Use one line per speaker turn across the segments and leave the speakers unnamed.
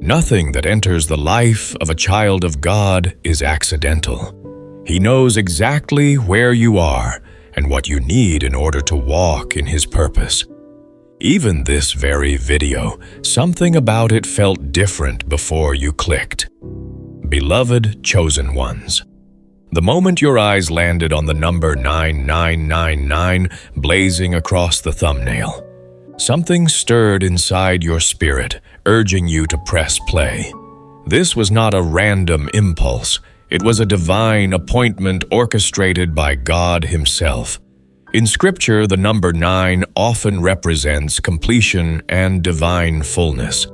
Nothing that enters the life of a child of God is accidental. He knows exactly where you are and what you need in order to walk in His purpose. Even this very video, something about it felt different before you clicked. Beloved chosen ones, the moment your eyes landed on the number 9999 blazing across the thumbnail, something stirred inside your spirit, urging you to press play. This was not a random impulse. It was a divine appointment orchestrated by God Himself. In Scripture, the number 9 often represents completion and divine fullness.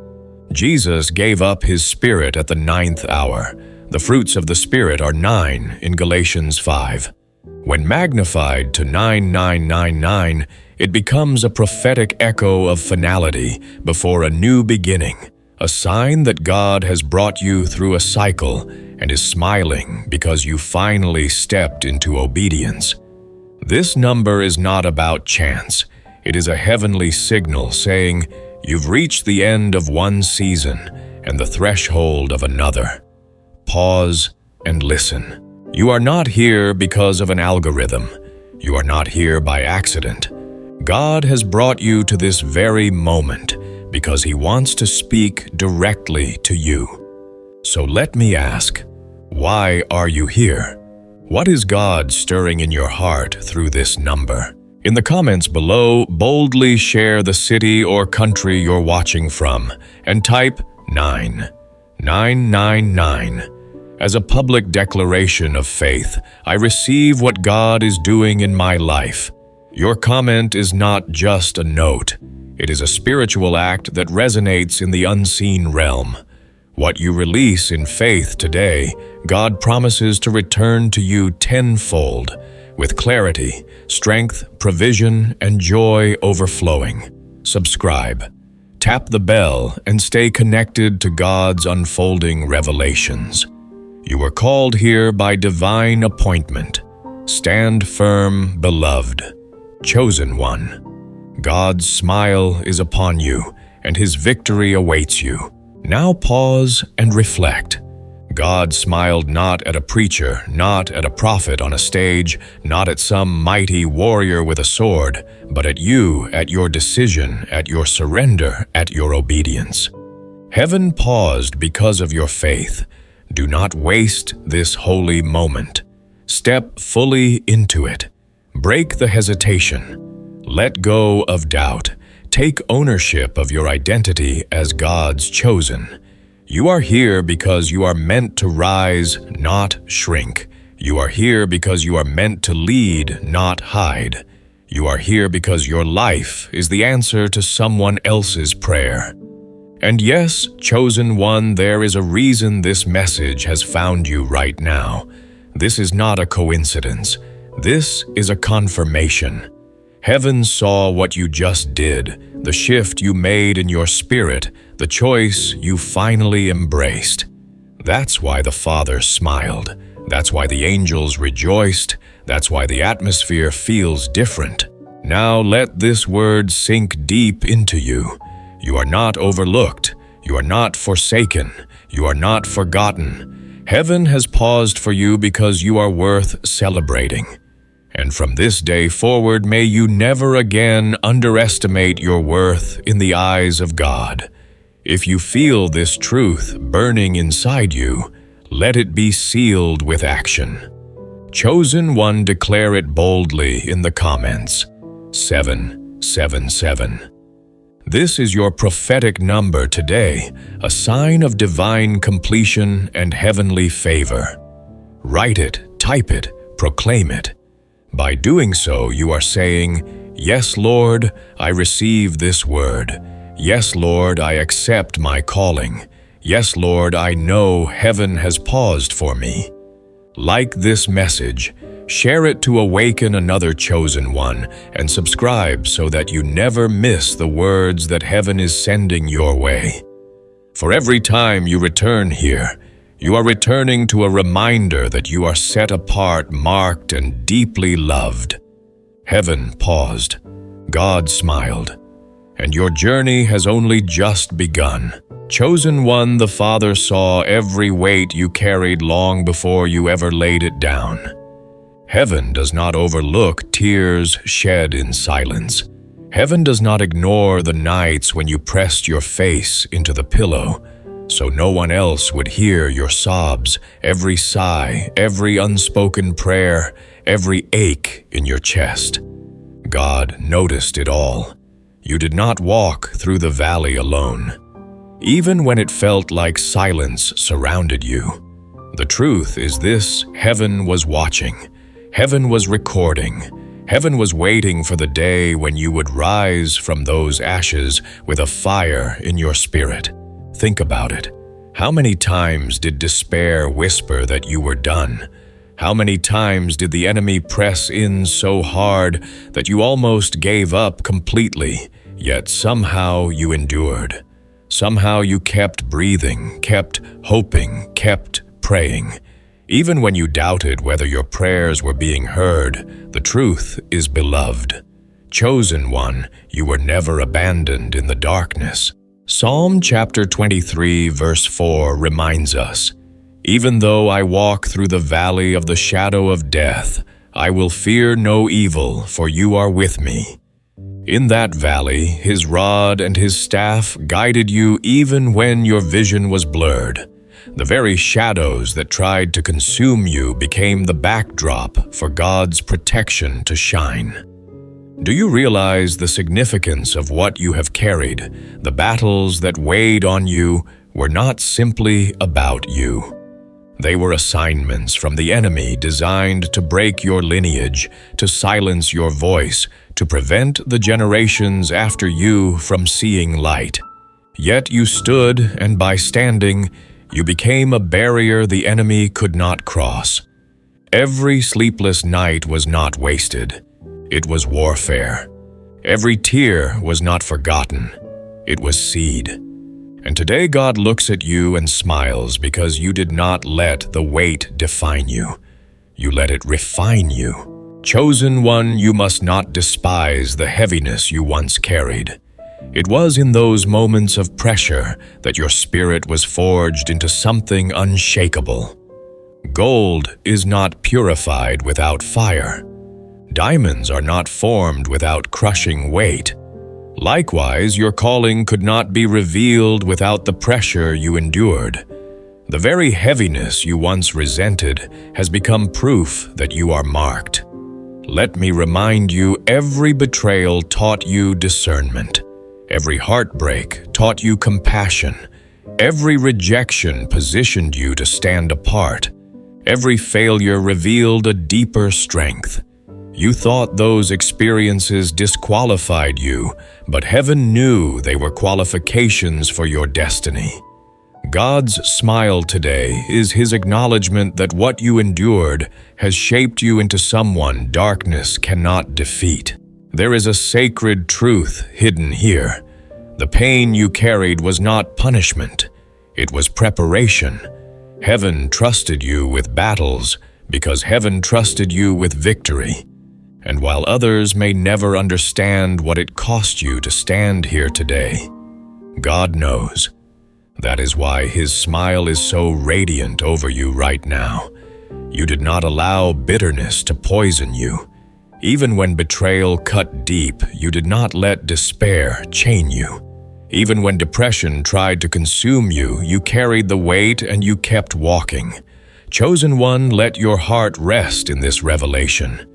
Jesus gave up His Spirit at the 9th hour. The fruits of the Spirit are 9 in Galatians 5. When magnified to 9999, it becomes a prophetic echo of finality before a new beginning, a sign that God has brought you through a cycle and is smiling because you finally stepped into obedience. This number is not about chance. It is a heavenly signal saying, you've reached the end of one season and the threshold of another. Pause and listen. You are not here because of an algorithm. You are not here by accident. God has brought you to this very moment because He wants to speak directly to you. So let me ask, why are you here? What is God stirring in your heart through this number? In the comments below, boldly share the city or country you're watching from and type 9999. As a public declaration of faith, I receive what God is doing in my life. Your comment is not just a note. It is a spiritual act that resonates in the unseen realm. What you release in faith today, God promises to return to you tenfold, with clarity, strength, provision, and joy overflowing. Subscribe. Tap the bell and stay connected to God's unfolding revelations. You were called here by divine appointment. Stand firm, beloved, chosen one. God's smile is upon you, and His victory awaits you. Now pause and reflect. God smiled not at a preacher, not at a prophet on a stage, not at some mighty warrior with a sword, but at you, at your decision, at your surrender, at your obedience. Heaven paused because of your faith. Do not waste this holy moment. Step fully into it. Break the hesitation. Let go of doubt. Take ownership of your identity as God's chosen. You are here because you are meant to rise, not shrink. You are here because you are meant to lead, not hide. You are here because your life is the answer to someone else's prayer. And yes, chosen one, there is a reason this message has found you right now. This is not a coincidence. This is a confirmation. Heaven saw what you just did, the shift you made in your spirit, the choice you finally embraced. That's why the Father smiled. That's why the angels rejoiced. That's why the atmosphere feels different. Now let this word sink deep into you. You are not overlooked. You are not forsaken. You are not forgotten. Heaven has paused for you because you are worth celebrating. And from this day forward, may you never again underestimate your worth in the eyes of God. If you feel this truth burning inside you, let it be sealed with action. Chosen one, declare it boldly in the comments. 777. This is your prophetic number today, a sign of divine completion and heavenly favor. Write it, type it, proclaim it. By doing so, you are saying, "Yes, Lord, I receive this word. Yes, Lord, I accept my calling. Yes, Lord, I know heaven has paused for me." Like this message, share it to awaken another chosen one, and subscribe so that you never miss the words that heaven is sending your way. For every time you return here, you are returning to a reminder that you are set apart, marked, and deeply loved. Heaven paused. God smiled. And your journey has only just begun. Chosen one, the Father saw every weight you carried long before you ever laid it down. Heaven does not overlook tears shed in silence. Heaven does not ignore the nights when you pressed your face into the pillow, so no one else would hear your sobs, every sigh, every unspoken prayer, every ache in your chest. God noticed it all. You did not walk through the valley alone, even when it felt like silence surrounded you. The truth is this: heaven was watching. Heaven was recording. Heaven was waiting for the day when you would rise from those ashes with a fire in your spirit. Think about it. How many times did despair whisper that you were done? How many times did the enemy press in so hard that you almost gave up completely, yet somehow you endured? Somehow you kept breathing, kept hoping, kept praying. Even when you doubted whether your prayers were being heard, the truth is, beloved, chosen one, you were never abandoned in the darkness. Psalm chapter 23, verse 4 reminds us, "Even though I walk through the valley of the shadow of death, I will fear no evil, for you are with me." In that valley, his rod and his staff guided you even when your vision was blurred. The very shadows that tried to consume you became the backdrop for God's protection to shine. Do you realize the significance of what you have carried? The battles that weighed on you were not simply about you. They were assignments from the enemy designed to break your lineage, to silence your voice, to prevent the generations after you from seeing light. Yet you stood, and by standing, you became a barrier the enemy could not cross. Every sleepless night was not wasted. It was warfare. Every tear was not forgotten. It was seed. And today God looks at you and smiles because you did not let the weight define you. You let it refine you. Chosen one, you must not despise the heaviness you once carried. It was in those moments of pressure that your spirit was forged into something unshakable. Gold is not purified without fire. Diamonds are not formed without crushing weight. Likewise, your calling could not be revealed without the pressure you endured. The very heaviness you once resented has become proof that you are marked. Let me remind you, every betrayal taught you discernment. Every heartbreak taught you compassion. Every rejection positioned you to stand apart. Every failure revealed a deeper strength. You thought those experiences disqualified you, but heaven knew they were qualifications for your destiny. God's smile today is his acknowledgement that what you endured has shaped you into someone darkness cannot defeat. There is a sacred truth hidden here. The pain you carried was not punishment. It was preparation. Heaven trusted you with battles because heaven trusted you with victory. And while others may never understand what it cost you to stand here today, God knows. That is why his smile is so radiant over you right now. You did not allow bitterness to poison you. Even when betrayal cut deep, you did not let despair chain you. Even when depression tried to consume you, you carried the weight and you kept walking. Chosen one, let your heart rest in this revelation.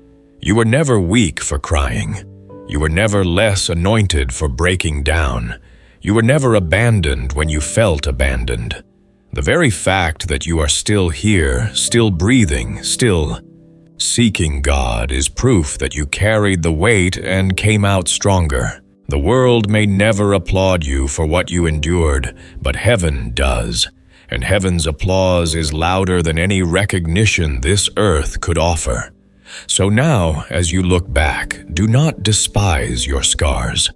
You were never weak for crying. You were never less anointed for breaking down. You were never abandoned when you felt abandoned. The very fact that you are still here, still breathing, still seeking God is proof that you carried the weight and came out stronger. The world may never applaud you for what you endured, but heaven does, and heaven's applause is louder than any recognition this earth could offer. So now, as you look back, do not despise your scars.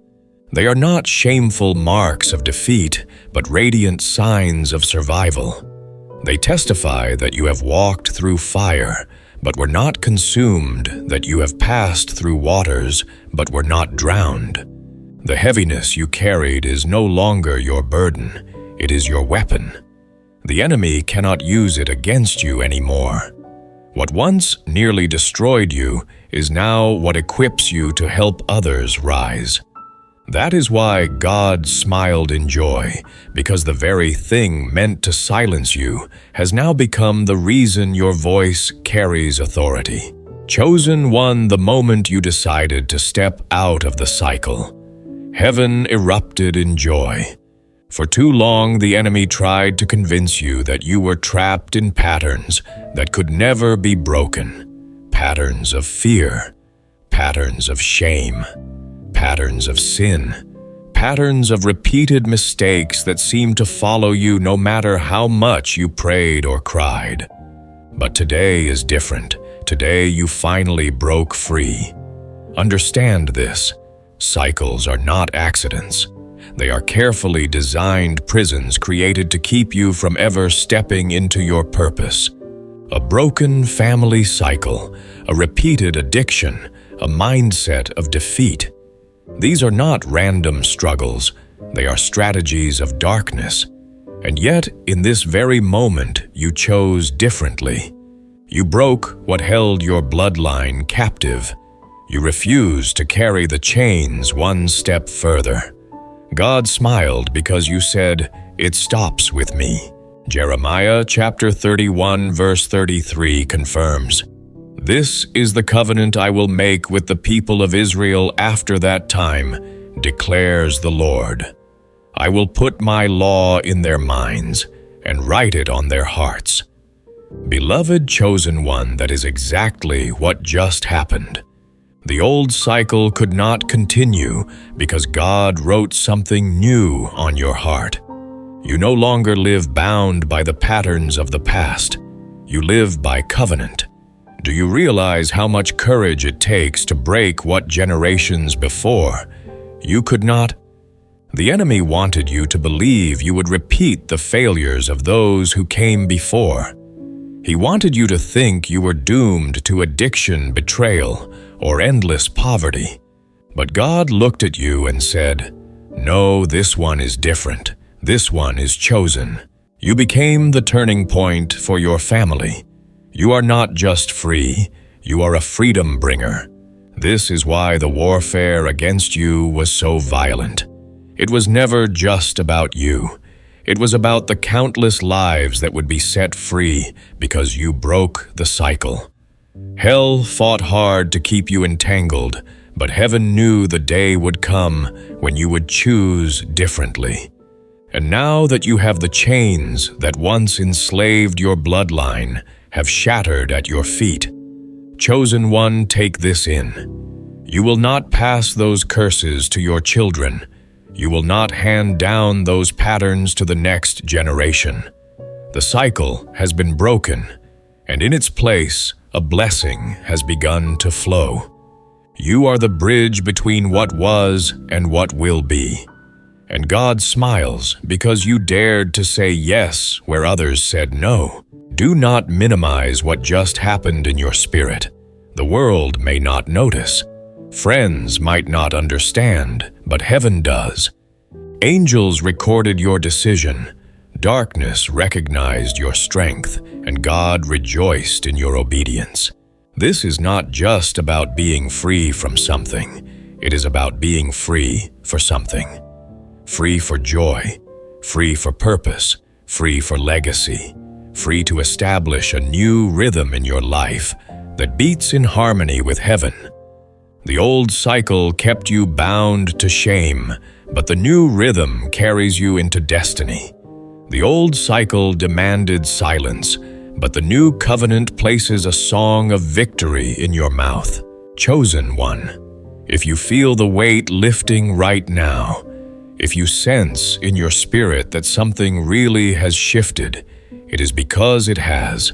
They are not shameful marks of defeat, but radiant signs of survival. They testify that you have walked through fire, but were not consumed, that you have passed through waters, but were not drowned. The heaviness you carried is no longer your burden. It is your weapon. The enemy cannot use it against you anymore. What once nearly destroyed you is now what equips you to help others rise. That is why God smiled in joy, because the very thing meant to silence you has now become the reason your voice carries authority. Chosen one the moment you decided to step out of the cycle. Heaven erupted in joy. For too long, the enemy tried to convince you that you were trapped in patterns that could never be broken. Patterns of fear, patterns of shame, patterns of sin, patterns of repeated mistakes that seemed to follow you no matter how much you prayed or cried. But today is different. Today you finally broke free. Understand this. Cycles are not accidents. They are carefully designed prisons created to keep you from ever stepping into your purpose. A broken family cycle, a repeated addiction, a mindset of defeat. These are not random struggles. They are strategies of darkness. And yet, in this very moment, you chose differently. You broke what held your bloodline captive. You refused to carry the chains one step further. God smiled because you said, "It stops with me." Jeremiah chapter 31 verse 33 confirms, "This is the covenant I will make with the people of Israel after that time, declares the Lord. I will put my law in their minds and write it on their hearts." Beloved chosen one, that is exactly what just happened. The old cycle could not continue because God wrote something new on your heart. You no longer live bound by the patterns of the past. You live by covenant. Do you realize how much courage it takes to break what generations before you could not? The enemy wanted you to believe you would repeat the failures of those who came before. He wanted you to think you were doomed to addiction, betrayal, or endless poverty. But God looked at you and said, "No, this one is different. This one is chosen." You became the turning point for your family. You are not just free, you are a freedom bringer. This is why the warfare against you was so violent. It was never just about you. It was about the countless lives that would be set free because you broke the cycle. Hell fought hard to keep you entangled, but heaven knew the day would come when you would choose differently. And now that you have the chains that once enslaved your bloodline have shattered at your feet, chosen one, take this in. You will not pass those curses to your children. You will not hand down those patterns to the next generation. The cycle has been broken, and in its place, a blessing has begun to flow. You are the bridge between what was and what will be. And God smiles because you dared to say yes where others said no. Do not minimize what just happened in your spirit. The world may not notice. Friends might not understand, but heaven does. Angels recorded your decision. Darkness recognized your strength, and God rejoiced in your obedience. This is not just about being free from something. It is about being free for something. Free for joy, free for purpose, free for legacy, free to establish a new rhythm in your life that beats in harmony with heaven. The old cycle kept you bound to shame, but the new rhythm carries you into destiny. The old cycle demanded silence, but the new covenant places a song of victory in your mouth. Chosen one, if you feel the weight lifting right now, if you sense in your spirit that something really has shifted, it is because it has.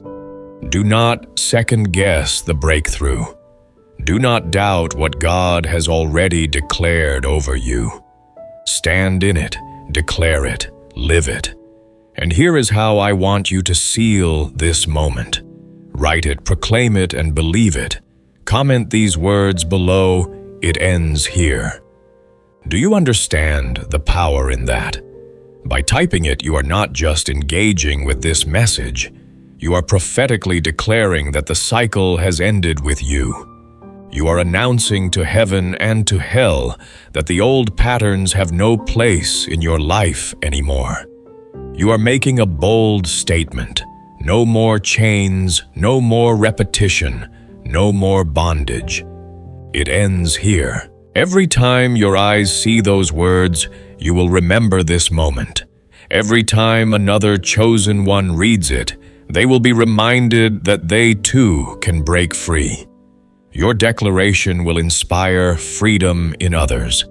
Do not second-guess the breakthrough. Do not doubt what God has already declared over you. Stand in it, declare it, live it. And here is how I want you to seal this moment. Write it, proclaim it, and believe it. Comment these words below, "It ends here." Do you understand the power in that? By typing it, you are not just engaging with this message. You are prophetically declaring that the cycle has ended with you. You are announcing to heaven and to hell that the old patterns have no place in your life anymore. You are making a bold statement. No more chains, no more repetition, no more bondage. It ends here. Every time your eyes see those words, you will remember this moment. Every time another chosen one reads it, they will be reminded that they too can break free. Your declaration will inspire freedom in others.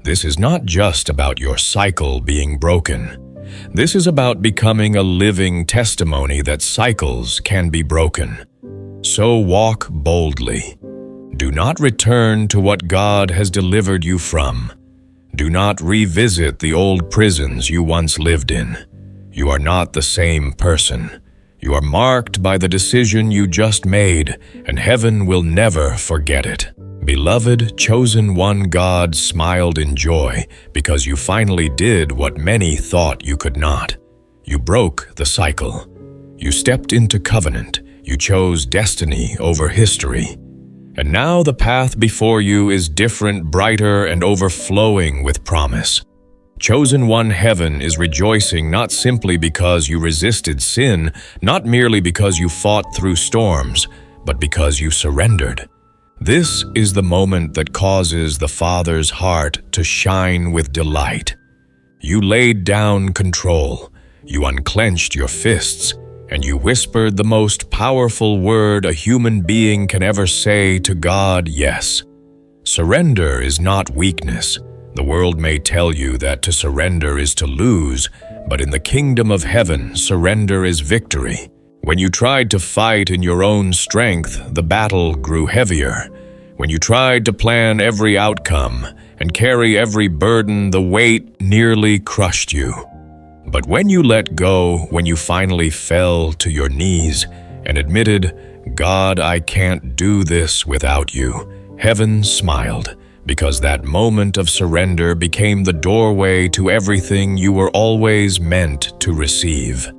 This is not just about your cycle being broken. This is about becoming a living testimony that cycles can be broken. So walk boldly. Do not return to what God has delivered you from. Do not revisit the old prisons you once lived in. You are not the same person. You are marked by the decision you just made, and heaven will never forget it. Beloved, chosen one, God smiled in joy because you finally did what many thought you could not. You broke the cycle. You stepped into covenant. You chose destiny over history. And now the path before you is different, brighter, and overflowing with promise. Chosen one, heaven is rejoicing not simply because you resisted sin, not merely because you fought through storms, but because you surrendered. This is the moment that causes the Father's heart to shine with delight. You laid down control, you unclenched your fists, and you whispered the most powerful word a human being can ever say to God, yes. Surrender is not weakness. The world may tell you that to surrender is to lose, but in the kingdom of heaven, surrender is victory. When you tried to fight in your own strength, the battle grew heavier. When you tried to plan every outcome and carry every burden, the weight nearly crushed you. But when you let go, when you finally fell to your knees and admitted, God, I can't do this without you, heaven smiled, because that moment of surrender became the doorway to everything you were always meant to receive.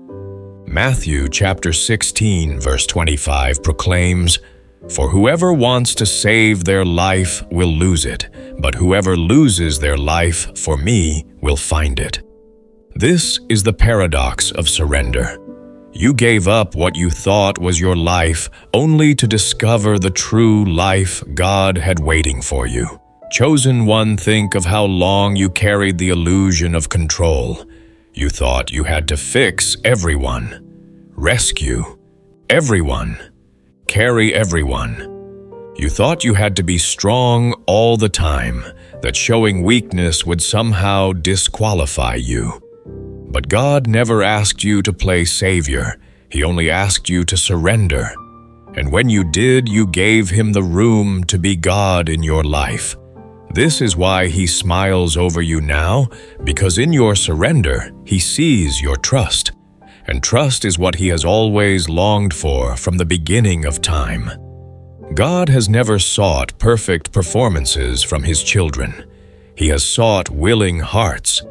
Matthew chapter 16, verse 25 proclaims, "For whoever wants to save their life will lose it, but whoever loses their life for me will find it." This is the paradox of surrender. You gave up what you thought was your life only to discover the true life God had waiting for you. Chosen one, think of how long you carried the illusion of control. You thought you had to fix everyone, rescue everyone, carry everyone. You thought you had to be strong all the time, that showing weakness would somehow disqualify you. But God never asked you to play savior. He only asked you to surrender. And when you did, you gave Him the room to be God in your life. This is why He smiles over you now, because in your surrender, He sees your trust. And trust is what He has always longed for from the beginning of time. God has never sought perfect performances from His children. He has sought willing hearts.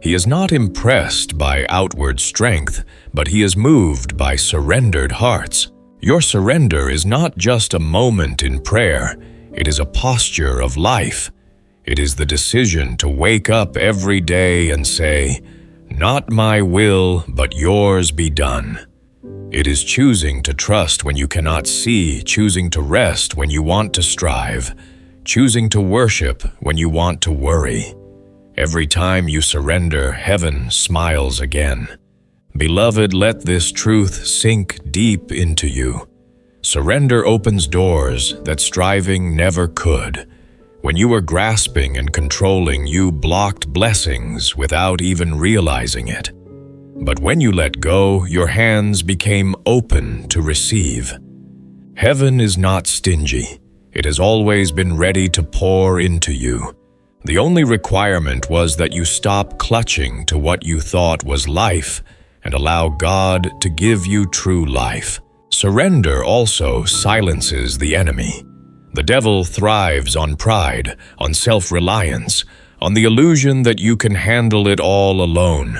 He is not impressed by outward strength, but He is moved by surrendered hearts. Your surrender is not just a moment in prayer, it is a posture of life. It is the decision to wake up every day and say, "Not my will, but yours be done." It is choosing to trust when you cannot see, choosing to rest when you want to strive, choosing to worship when you want to worry. Every time you surrender, heaven smiles again. Beloved, let this truth sink deep into you. Surrender opens doors that striving never could. When you were grasping and controlling, you blocked blessings without even realizing it. But when you let go, your hands became open to receive. Heaven is not stingy. It has always been ready to pour into you. The only requirement was that you stop clutching to what you thought was life and allow God to give you true life. Surrender also silences the enemy. The devil thrives on pride, on self-reliance, on the illusion that you can handle it all alone.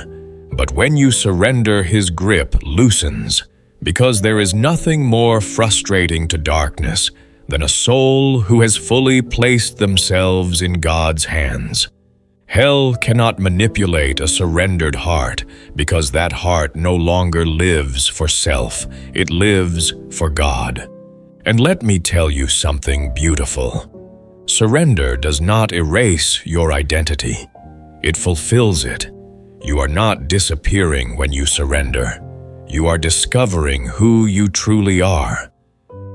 But when you surrender, his grip loosens, because there is nothing more frustrating to darkness than a soul who has fully placed themselves in God's hands. Hell cannot manipulate a surrendered heart, because that heart no longer lives for self, it lives for God. And let me tell you something beautiful. Surrender does not erase your identity. It fulfills it. You are not disappearing when you surrender. You are discovering who you truly are.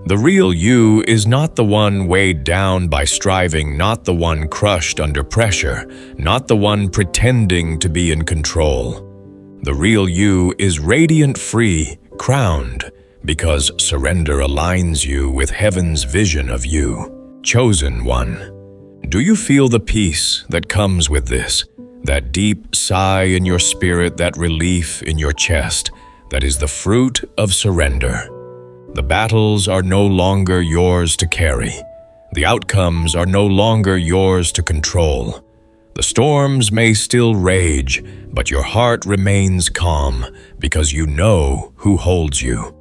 The real you is not the one weighed down by striving, not the one crushed under pressure, not the one pretending to be in control. The real you is radiant, free, crowned, because surrender aligns you with heaven's vision of you, chosen one. Do you feel the peace that comes with this? That deep sigh in your spirit, that relief in your chest, that is the fruit of surrender. The battles are no longer yours to carry. The outcomes are no longer yours to control. The storms may still rage, but your heart remains calm because you know who holds you.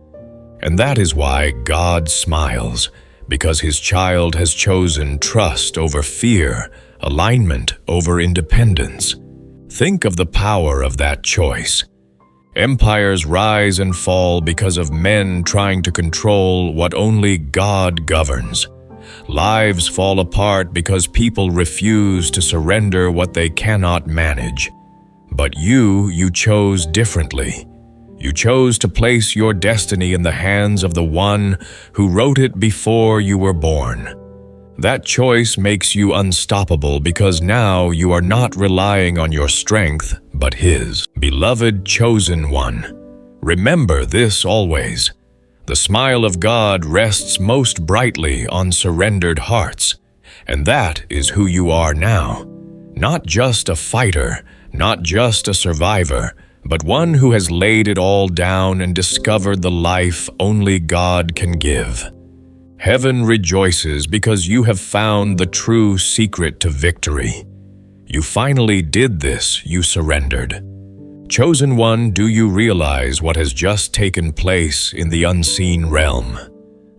And that is why God smiles, because his child has chosen trust over fear, alignment over independence. Think of the power of that choice. Empires rise and fall because of men trying to control what only God governs. Lives fall apart because people refuse to surrender what they cannot manage. But you chose differently. You chose to place your destiny in the hands of the one who wrote it before you were born. That choice makes you unstoppable because now you are not relying on your strength, but his. Beloved chosen one, remember this always. The smile of God rests most brightly on surrendered hearts, and that is who you are now. Not just a fighter, not just a survivor, but one who has laid it all down and discovered the life only God can give. Heaven rejoices because you have found the true secret to victory. You finally did this, you surrendered. Chosen one, do you realize what has just taken place in the unseen realm?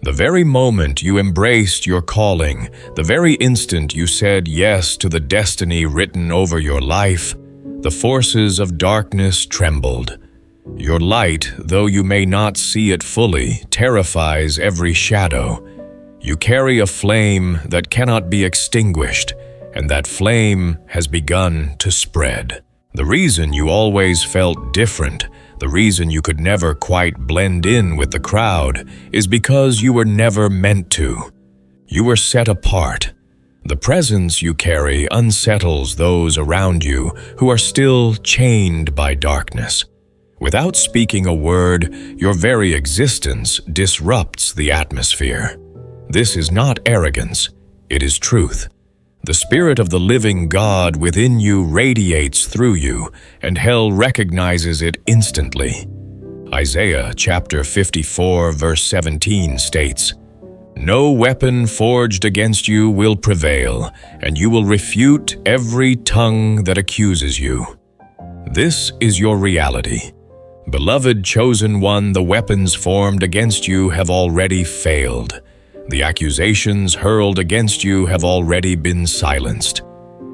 The very moment you embraced your calling, the very instant you said yes to the destiny written over your life, the forces of darkness trembled. Your light, though you may not see it fully, terrifies every shadow. You carry a flame that cannot be extinguished, and that flame has begun to spread. The reason you always felt different, the reason you could never quite blend in with the crowd, is because you were never meant to. You were set apart. The presence you carry unsettles those around you who are still chained by darkness. Without speaking a word, your very existence disrupts the atmosphere. This is not arrogance, it is truth. The Spirit of the living God within you radiates through you, and hell recognizes it instantly. Isaiah chapter 54 verse 17 states, "No weapon forged against you will prevail, and you will refute every tongue that accuses you." This is your reality. Beloved chosen one, the weapons formed against you have already failed. The accusations hurled against you have already been silenced.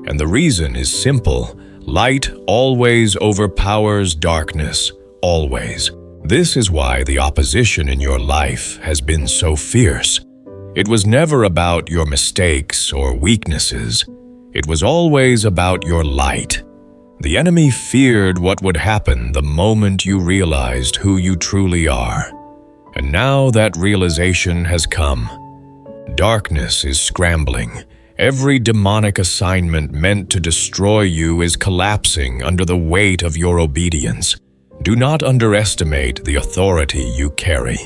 And the reason is simple. Light always overpowers darkness, always. This is why the opposition in your life has been so fierce. It was never about your mistakes or weaknesses. It was always about your light. The enemy feared what would happen the moment you realized who you truly are. And now that realization has come. Darkness is scrambling. Every demonic assignment meant to destroy you is collapsing under the weight of your obedience. Do not underestimate the authority you carry.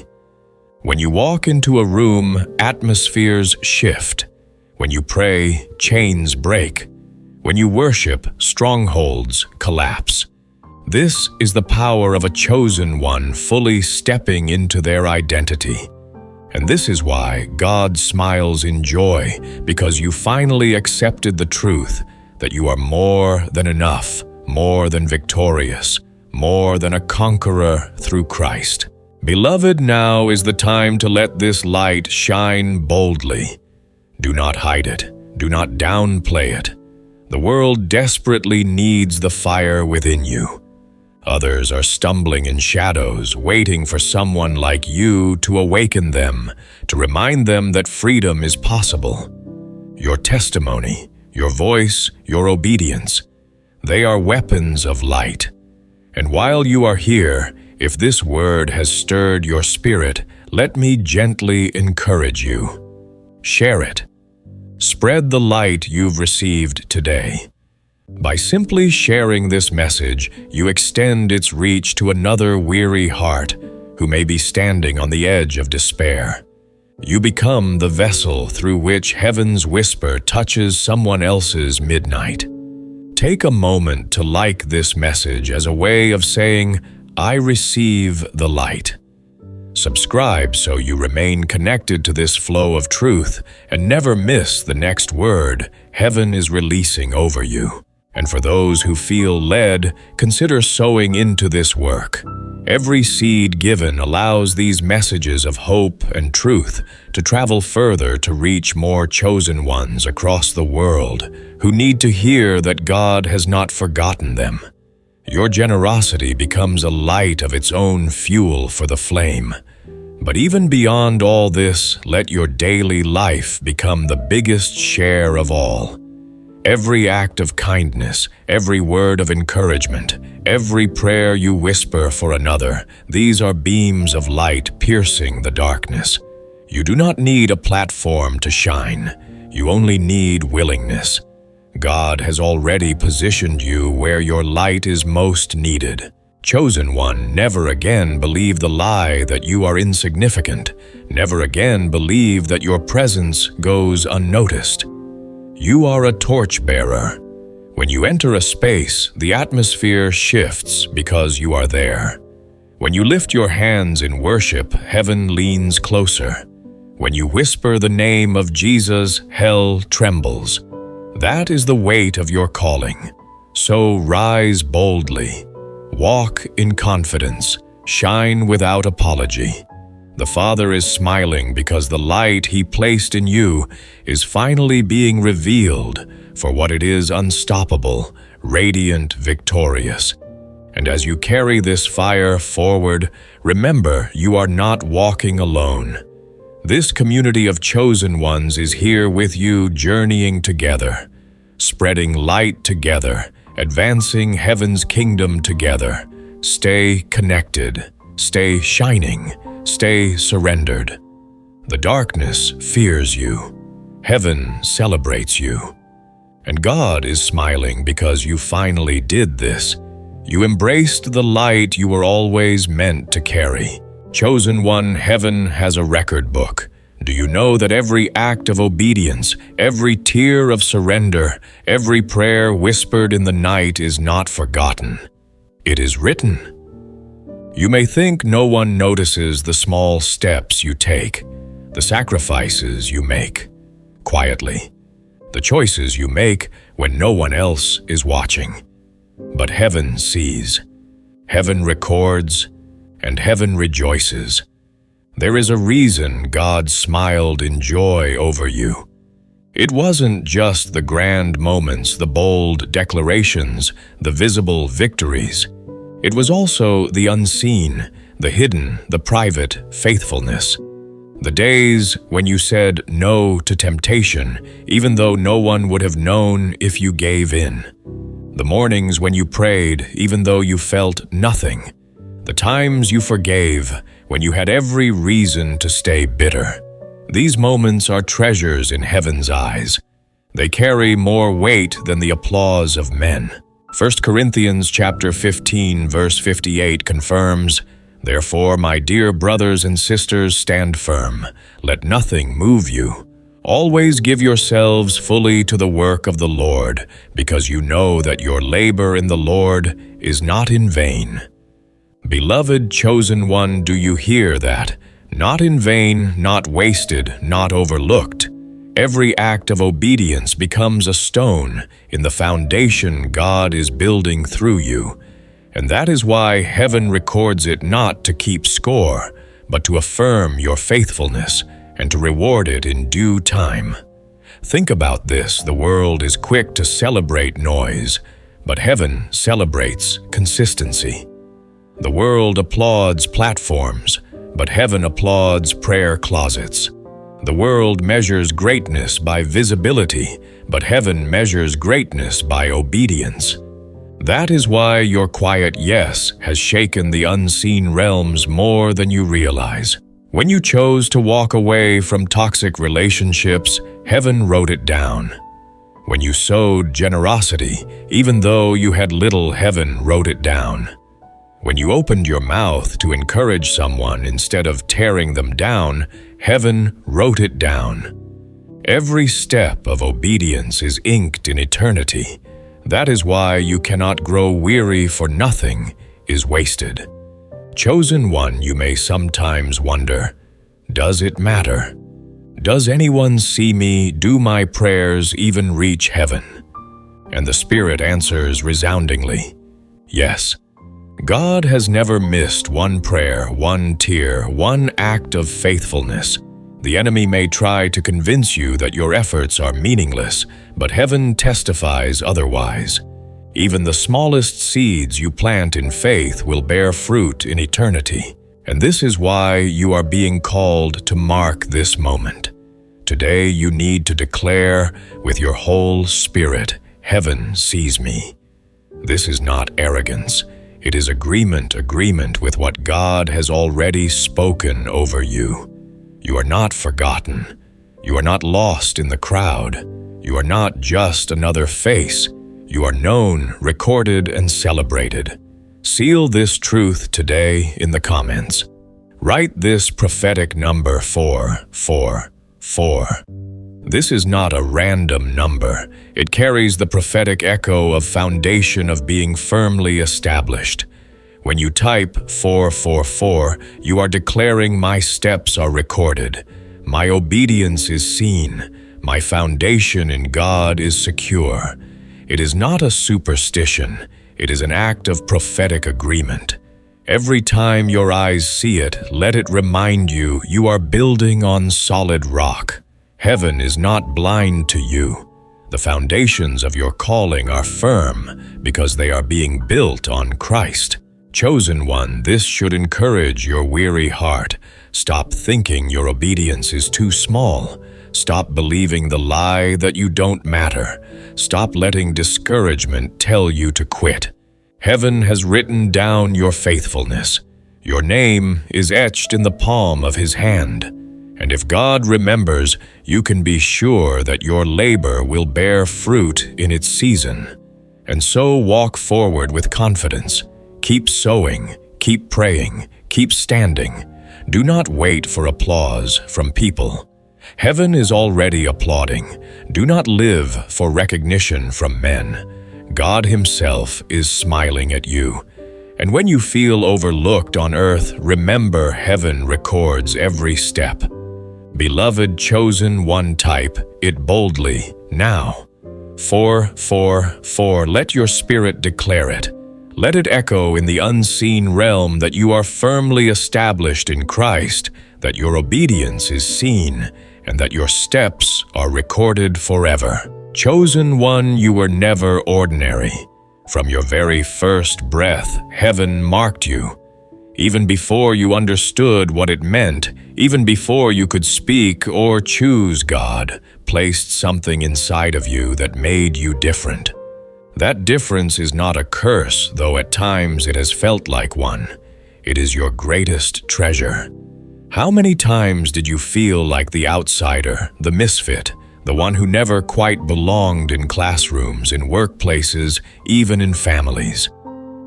When you walk into a room, atmospheres shift. When you pray, chains break. When you worship, strongholds collapse. This is the power of a chosen one fully stepping into their identity. And this is why God smiles in joy, because you finally accepted the truth that you are more than enough, more than victorious, more than a conqueror through Christ. Beloved, now is the time to let this light shine boldly. Do not hide it. Do not downplay it. The world desperately needs the fire within you. Others are stumbling in shadows, waiting for someone like you to awaken them, to remind them that freedom is possible. Your testimony, your voice, your obedience, they are weapons of light. And while you are here, if this word has stirred your spirit, let me gently encourage you. Share it. Spread the light you've received today. By simply sharing this message, you extend its reach to another weary heart who may be standing on the edge of despair. You become the vessel through which heaven's whisper touches someone else's midnight. Take a moment to like this message as a way of saying, I receive the light. Subscribe so you remain connected to this flow of truth and never miss the next word heaven is releasing over you. And for those who feel led, consider sowing into this work. Every seed given allows these messages of hope and truth to travel further to reach more chosen ones across the world who need to hear that God has not forgotten them. Your generosity becomes a light of its own fuel for the flame. But even beyond all this, let your daily life become the biggest share of all. Every act of kindness, every word of encouragement, every prayer you whisper for another, these are beams of light piercing the darkness. You do not need a platform to shine. You only need willingness. God has already positioned you where your light is most needed. Chosen one, never again believe the lie that you are insignificant. Never again believe that your presence goes unnoticed. You are a torchbearer. When you enter a space, the atmosphere shifts because you are there. When you lift your hands in worship, heaven leans closer. When you whisper the name of Jesus, hell trembles. That is the weight of your calling. So rise boldly. Walk in confidence. Shine without apology. The Father is smiling because the light He placed in you is finally being revealed for what it is: unstoppable, radiant, victorious. And as you carry this fire forward, remember you are not walking alone. This community of chosen ones is here with you, journeying together, spreading light together, advancing heaven's kingdom together. Stay connected, stay shining, stay surrendered. The darkness fears you. Heaven celebrates you. And God is smiling because you finally did this. You embraced the light you were always meant to carry. Chosen one, heaven has a record book. Do you know that every act of obedience, every tear of surrender, every prayer whispered in the night is not forgotten? It is written. You may think no one notices the small steps you take, the sacrifices you make, quietly, the choices you make when no one else is watching. But heaven sees, heaven records, and heaven rejoices. There is a reason God smiled in joy over you. It wasn't just the grand moments, the bold declarations, the visible victories. It was also the unseen, the hidden, the private faithfulness. The days when you said no to temptation, even though no one would have known if you gave in. The mornings when you prayed, even though you felt nothing. The times you forgave, when you had every reason to stay bitter. These moments are treasures in heaven's eyes. They carry more weight than the applause of men. 1 Corinthians chapter 15, verse 58 confirms, Therefore, my dear brothers and sisters, stand firm. Let nothing move you. Always give yourselves fully to the work of the Lord, because you know that your labor in the Lord is not in vain. Beloved chosen one, do you hear that? Not in vain, not wasted, not overlooked. Every act of obedience becomes a stone in the foundation God is building through you. And that is why heaven records it not to keep score, but to affirm your faithfulness and to reward it in due time. Think about this: the world is quick to celebrate noise, but heaven celebrates consistency. The world applauds platforms, but heaven applauds prayer closets. The world measures greatness by visibility, but heaven measures greatness by obedience. That is why your quiet yes has shaken the unseen realms more than you realize. When you chose to walk away from toxic relationships, heaven wrote it down. When you sowed generosity, even though you had little, heaven wrote it down. When you opened your mouth to encourage someone instead of tearing them down, heaven wrote it down. Every step of obedience is inked in eternity. That is why you cannot grow weary, for nothing is wasted. Chosen one, you may sometimes wonder, does it matter? Does anyone see me? Do my prayers even reach heaven? And the Spirit answers resoundingly, yes. God has never missed one prayer, one tear, one act of faithfulness. The enemy may try to convince you that your efforts are meaningless, but heaven testifies otherwise. Even the smallest seeds you plant in faith will bear fruit in eternity. And this is why you are being called to mark this moment. Today you need to declare with your whole spirit, heaven sees me. This is not arrogance. It is agreement with what God has already spoken over you. You are not forgotten. You are not lost in the crowd. You are not just another face. You are known, recorded, and celebrated. Seal this truth today in the comments. Write this prophetic number 444. This is not a random number. It carries the prophetic echo of foundation of being firmly established. When you type 444, you are declaring my steps are recorded. My obedience is seen. My foundation in God is secure. It is not a superstition. It is an act of prophetic agreement. Every time your eyes see it, let it remind you you are building on solid rock. Heaven is not blind to you. The foundations of your calling are firm because they are being built on Christ. Chosen one, this should encourage your weary heart. Stop thinking your obedience is too small. Stop believing the lie that you don't matter. Stop letting discouragement tell you to quit. Heaven has written down your faithfulness. Your name is etched in the palm of His hand. And if God remembers, you can be sure that your labor will bear fruit in its season. And so walk forward with confidence. Keep sowing, keep praying, keep standing. Do not wait for applause from people. Heaven is already applauding. Do not live for recognition from men. God Himself is smiling at you. And when you feel overlooked on earth, remember heaven records every step. Beloved chosen one, type it boldly now. 444, let your spirit declare it. Let it echo in the unseen realm that you are firmly established in Christ, that your obedience is seen, and that your steps are recorded forever. Chosen one, you were never ordinary. From your very first breath, heaven marked you. Even before you understood what it meant, even before you could speak or choose, God placed something inside of you that made you different. That difference is not a curse, though at times it has felt like one. It is your greatest treasure. How many times did you feel like the outsider, the misfit, the one who never quite belonged in classrooms, in workplaces, even in families?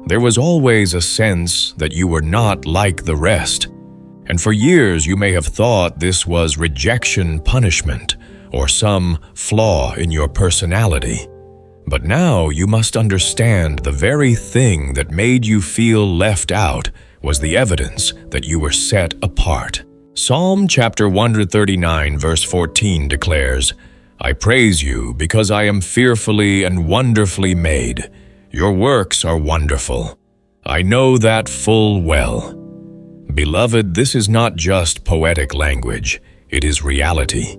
There was always a sense that you were not like the rest. And for years you may have thought this was rejection punishment or some flaw in your personality. But now you must understand the very thing that made you feel left out was the evidence that you were set apart. Psalm chapter 139 verse 14 declares, I praise you because I am fearfully and wonderfully made. Your works are wonderful. I know that full well. Beloved, this is not just poetic language, it is reality.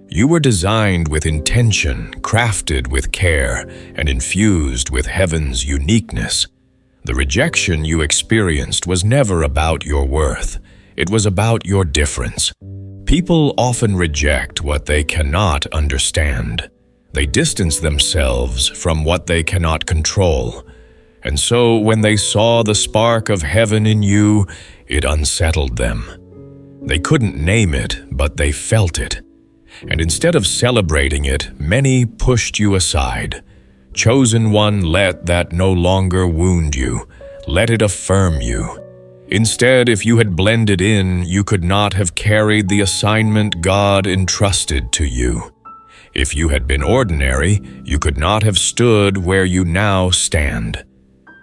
You were designed with intention, crafted with care, and infused with heaven's uniqueness. The rejection you experienced was never about your worth. It was about your difference. People often reject what they cannot understand. They distance themselves from what they cannot control. And so when they saw the spark of heaven in you, it unsettled them. They couldn't name it, but they felt it. And instead of celebrating it, many pushed you aside. Chosen one, let that no longer wound you. Let it affirm you. Instead, if you had blended in, you could not have carried the assignment God entrusted to you. If you had been ordinary, you could not have stood where you now stand.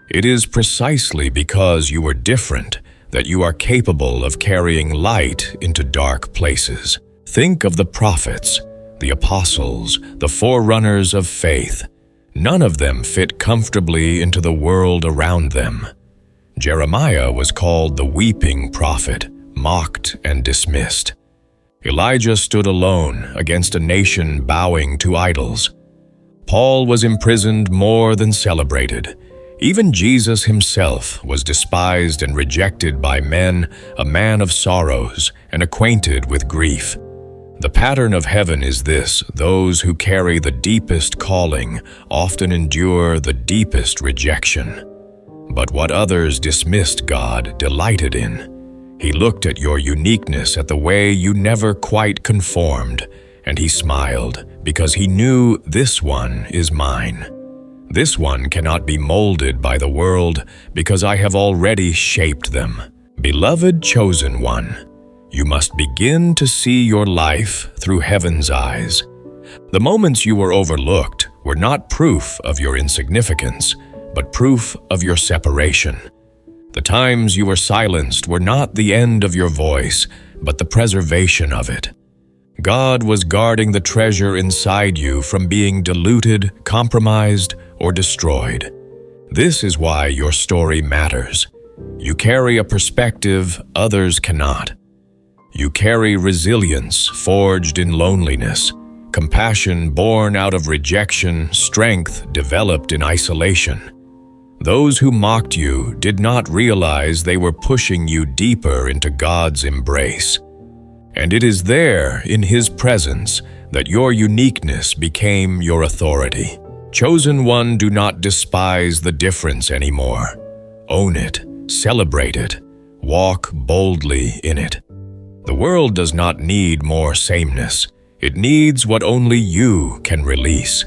It is precisely because you are different that you are capable of carrying light into dark places. Think of the prophets, the apostles, the forerunners of faith. None of them fit comfortably into the world around them. Jeremiah was called the weeping prophet, mocked and dismissed. Elijah stood alone against a nation bowing to idols. Paul was imprisoned more than celebrated. Even Jesus himself was despised and rejected by men, a man of sorrows and acquainted with grief. The pattern of heaven is this: those who carry the deepest calling often endure the deepest rejection. But what others dismissed, God delighted in. He looked at your uniqueness, at the way you never quite conformed, and he smiled because he knew this one is mine. This one cannot be molded by the world because I have already shaped them. Beloved chosen one, you must begin to see your life through heaven's eyes. The moments you were overlooked were not proof of your insignificance, but proof of your separation. The times you were silenced were not the end of your voice, but the preservation of it. God was guarding the treasure inside you from being diluted, compromised, or destroyed. This is why your story matters. You carry a perspective others cannot. You carry resilience forged in loneliness, compassion born out of rejection, strength developed in isolation. Those who mocked you did not realize they were pushing you deeper into God's embrace. And it is there, in His presence, that your uniqueness became your authority. Chosen one, do not despise the difference anymore. Own it, celebrate it, walk boldly in it. The world does not need more sameness. It needs what only you can release.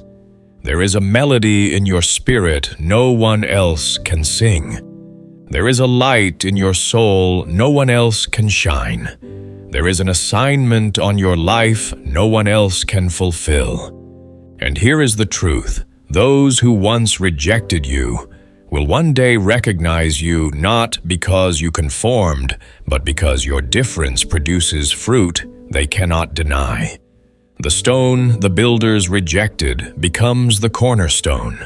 There is a melody in your spirit no one else can sing. There is a light in your soul no one else can shine. There is an assignment on your life no one else can fulfill. And here is the truth: those who once rejected you will one day recognize you not because you conformed, but because your difference produces fruit they cannot deny. The stone the builders rejected becomes the cornerstone.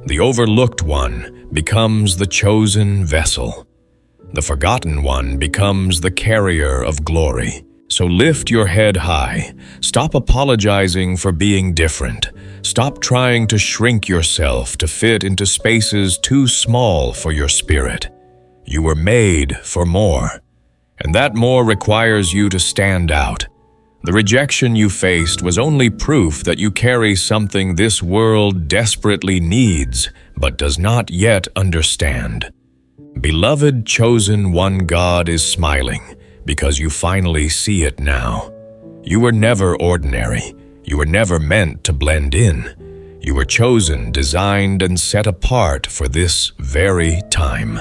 The overlooked one becomes the chosen vessel. The forgotten one becomes the carrier of glory. So lift your head high. Stop apologizing for being different. Stop trying to shrink yourself to fit into spaces too small for your spirit. You were made for more, and that more requires you to stand out. The rejection you faced was only proof that you carry something this world desperately needs, but does not yet understand. Beloved chosen one, God is smiling, because you finally see it now. You were never ordinary. You were never meant to blend in. You were chosen, designed, and set apart for this very time.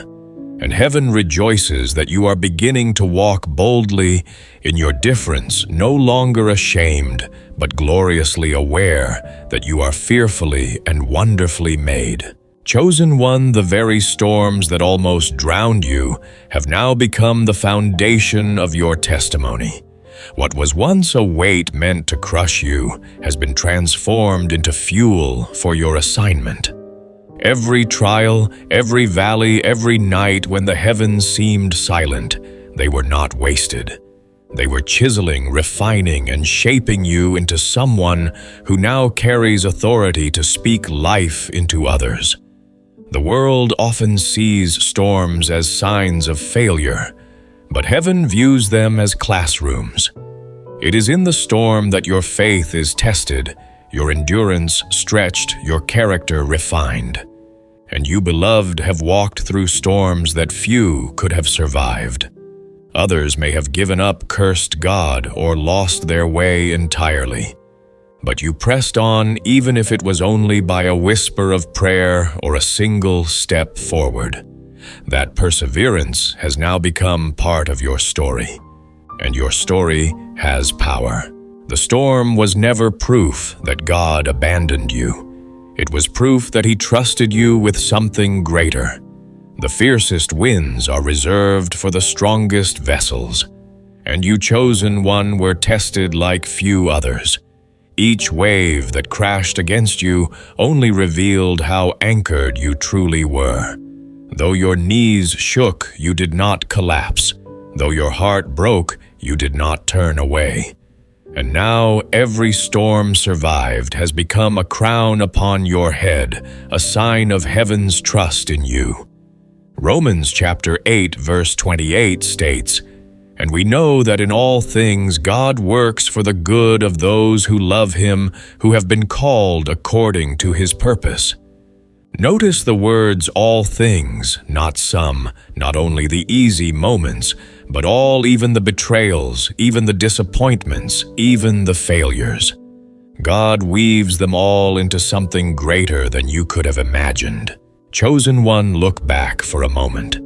And heaven rejoices that you are beginning to walk boldly in your difference, no longer ashamed, but gloriously aware that you are fearfully and wonderfully made. Chosen one, the very storms that almost drowned you have now become the foundation of your testimony. What was once a weight meant to crush you has been transformed into fuel for your assignment. Every trial, every valley, every night when the heavens seemed silent, they were not wasted. They were chiseling, refining, and shaping you into someone who now carries authority to speak life into others. The world often sees storms as signs of failure, but heaven views them as classrooms. It is in the storm that your faith is tested, your endurance stretched, your character refined. And you, beloved, have walked through storms that few could have survived. Others may have given up, cursed God, or lost their way entirely. But you pressed on even if it was only by a whisper of prayer or a single step forward. That perseverance has now become part of your story. And your story has power. The storm was never proof that God abandoned you. It was proof that He trusted you with something greater. The fiercest winds are reserved for the strongest vessels, and you, chosen one, were tested like few others. Each wave that crashed against you only revealed how anchored you truly were. Though your knees shook, you did not collapse. Though your heart broke, you did not turn away. And now every storm survived has become a crown upon your head, a sign of heaven's trust in you. Romans chapter 8 verse 28 states, "And we know that in all things God works for the good of those who love Him, who have been called according to His purpose." Notice the words all things, not some, not only the easy moments, but all, even the betrayals, even the disappointments, even the failures. God weaves them all into something greater than you could have imagined. Chosen one, look back for a moment.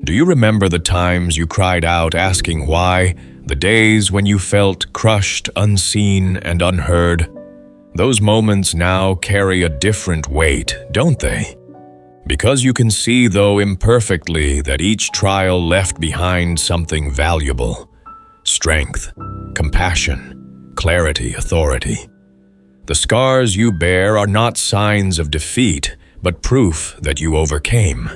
Do you remember the times you cried out asking why, the days when you felt crushed, unseen, and unheard? Those moments now carry a different weight, don't they? Because you can see, though imperfectly, that each trial left behind something valuable: strength, compassion, clarity, authority. The scars you bear are not signs of defeat, but proof that you overcame.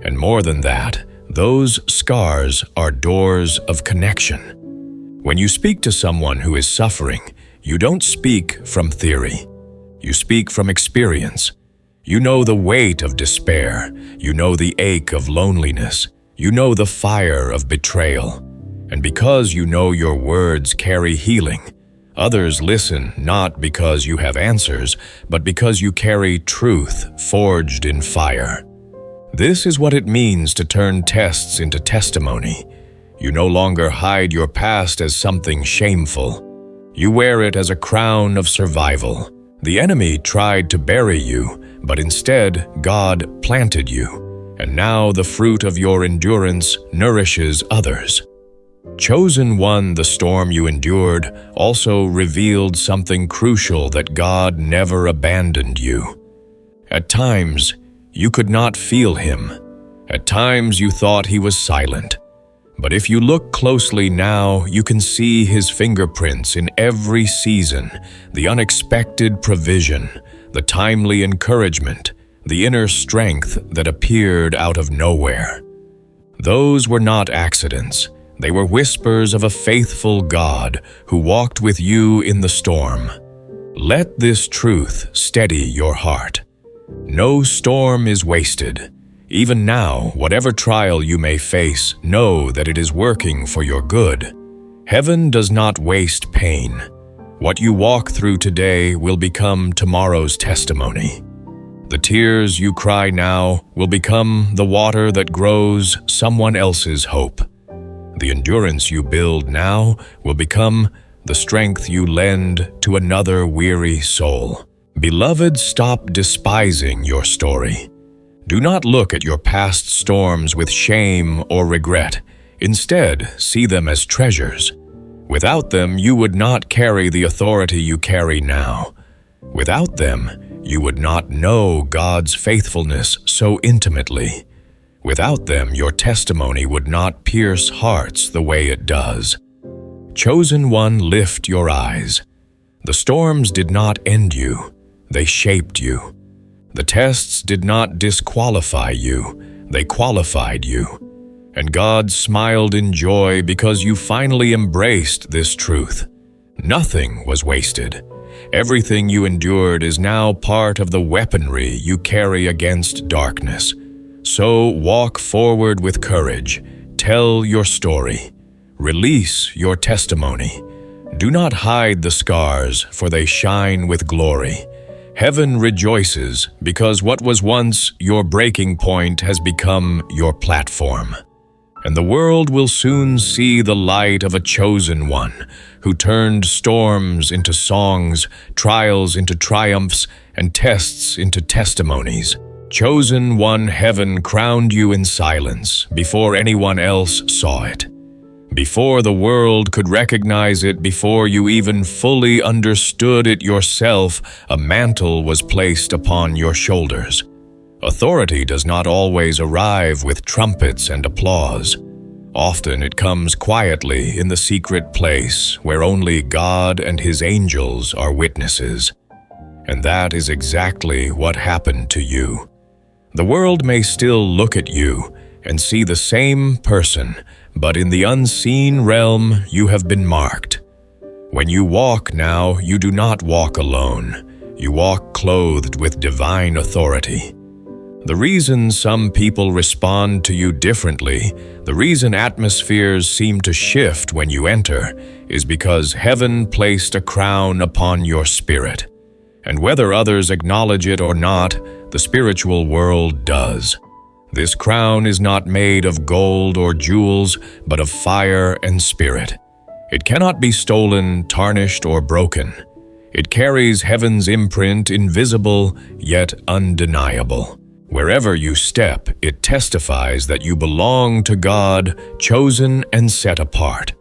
And more than that, those scars are doors of connection. When you speak to someone who is suffering, you don't speak from theory. You speak from experience. You know the weight of despair. You know the ache of loneliness. You know the fire of betrayal. And because you know your words carry healing, others listen not because you have answers, but because you carry truth forged in fire. This is what it means to turn tests into testimony. You no longer hide your past as something shameful. You wear it as a crown of survival. The enemy tried to bury you, but instead God planted you, and now the fruit of your endurance nourishes others. Chosen one, the storm you endured also revealed something crucial: that God never abandoned you. At times, you could not feel Him. At times, you thought He was silent. But if you look closely now, you can see His fingerprints in every season, the unexpected provision, the timely encouragement, the inner strength that appeared out of nowhere. Those were not accidents. They were whispers of a faithful God who walked with you in the storm. Let this truth steady your heart. No storm is wasted. Even now, whatever trial you may face, know that it is working for your good. Heaven does not waste pain. What you walk through today will become tomorrow's testimony. The tears you cry now will become the water that grows someone else's hope. The endurance you build now will become the strength you lend to another weary soul. Beloved, stop despising your story. Do not look at your past storms with shame or regret. Instead, see them as treasures. Without them, you would not carry the authority you carry now. Without them, you would not know God's faithfulness so intimately. Without them, your testimony would not pierce hearts the way it does. Chosen one, lift your eyes. The storms did not end you. They shaped you. The tests did not disqualify you, they qualified you. And God smiled in joy because you finally embraced this truth. Nothing was wasted. Everything you endured is now part of the weaponry you carry against darkness. So walk forward with courage. Tell your story. Release your testimony. Do not hide the scars, for they shine with glory. Heaven rejoices because what was once your breaking point has become your platform. And the world will soon see the light of a chosen one who turned storms into songs, trials into triumphs, and tests into testimonies. Chosen one, heaven crowned you in silence before anyone else saw it. Before the world could recognize it, before you even fully understood it yourself, a mantle was placed upon your shoulders. Authority does not always arrive with trumpets and applause. Often it comes quietly in the secret place where only God and His angels are witnesses. And that is exactly what happened to you. The world may still look at you and see the same person, but in the unseen realm you have been marked. When you walk now, you do not walk alone. You walk clothed with divine authority. The reason some people respond to you differently, the reason atmospheres seem to shift when you enter, is because heaven placed a crown upon your spirit. And whether others acknowledge it or not, the spiritual world does. This crown is not made of gold or jewels, but of fire and spirit. It cannot be stolen, tarnished, or broken. It carries heaven's imprint, invisible yet undeniable. Wherever you step, it testifies that you belong to God, chosen and set apart.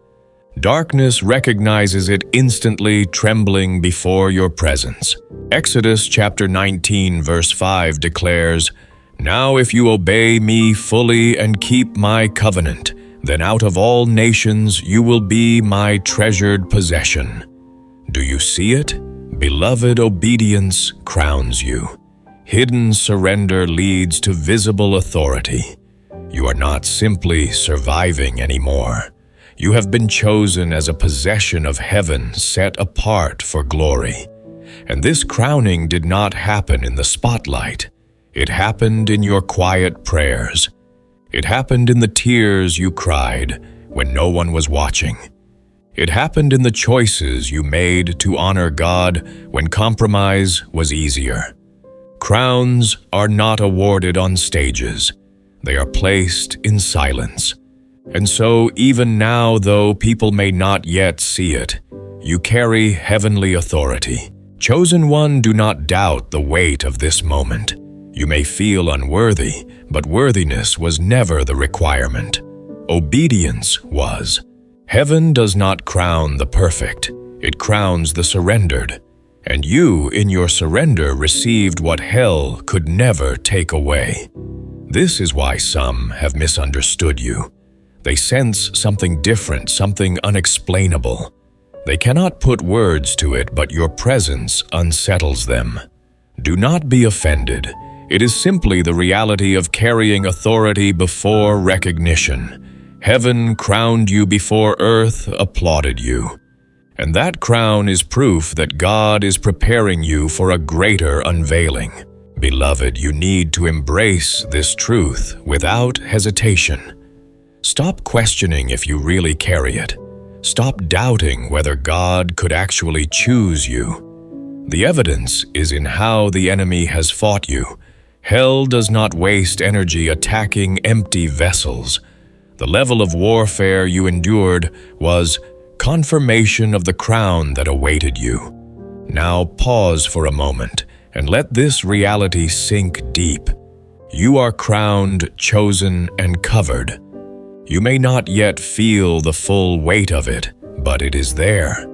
Darkness recognizes it instantly, trembling before your presence. Exodus chapter 19, verse 5 declares, "Now if you obey me fully and keep my covenant, then out of all nations you will be my treasured possession." Do you see it? Beloved obedience crowns you. Hidden surrender leads to visible authority. You are not simply surviving anymore. You have been chosen as a possession of heaven, set apart for glory. And this crowning did not happen in the spotlight. It happened in your quiet prayers. It happened in the tears you cried when no one was watching. It happened in the choices you made to honor God when compromise was easier. Crowns are not awarded on stages. They are placed in silence. And so, even now, though people may not yet see it, you carry heavenly authority. Chosen one, do not doubt the weight of this moment. You may feel unworthy, but worthiness was never the requirement. Obedience was. Heaven does not crown the perfect. It crowns the surrendered. And you, in your surrender, received what hell could never take away. This is why some have misunderstood you. They sense something different, something unexplainable. They cannot put words to it, but your presence unsettles them. Do not be offended. It is simply the reality of carrying authority before recognition. Heaven crowned you before earth applauded you. And that crown is proof that God is preparing you for a greater unveiling. Beloved, you need to embrace this truth without hesitation. Stop questioning if you really carry it. Stop doubting whether God could actually choose you. The evidence is in how the enemy has fought you. Hell does not waste energy attacking empty vessels. The level of warfare you endured was confirmation of the crown that awaited you. Now pause for a moment and let this reality sink deep. You are crowned, chosen, and covered. You may not yet feel the full weight of it, but it is there.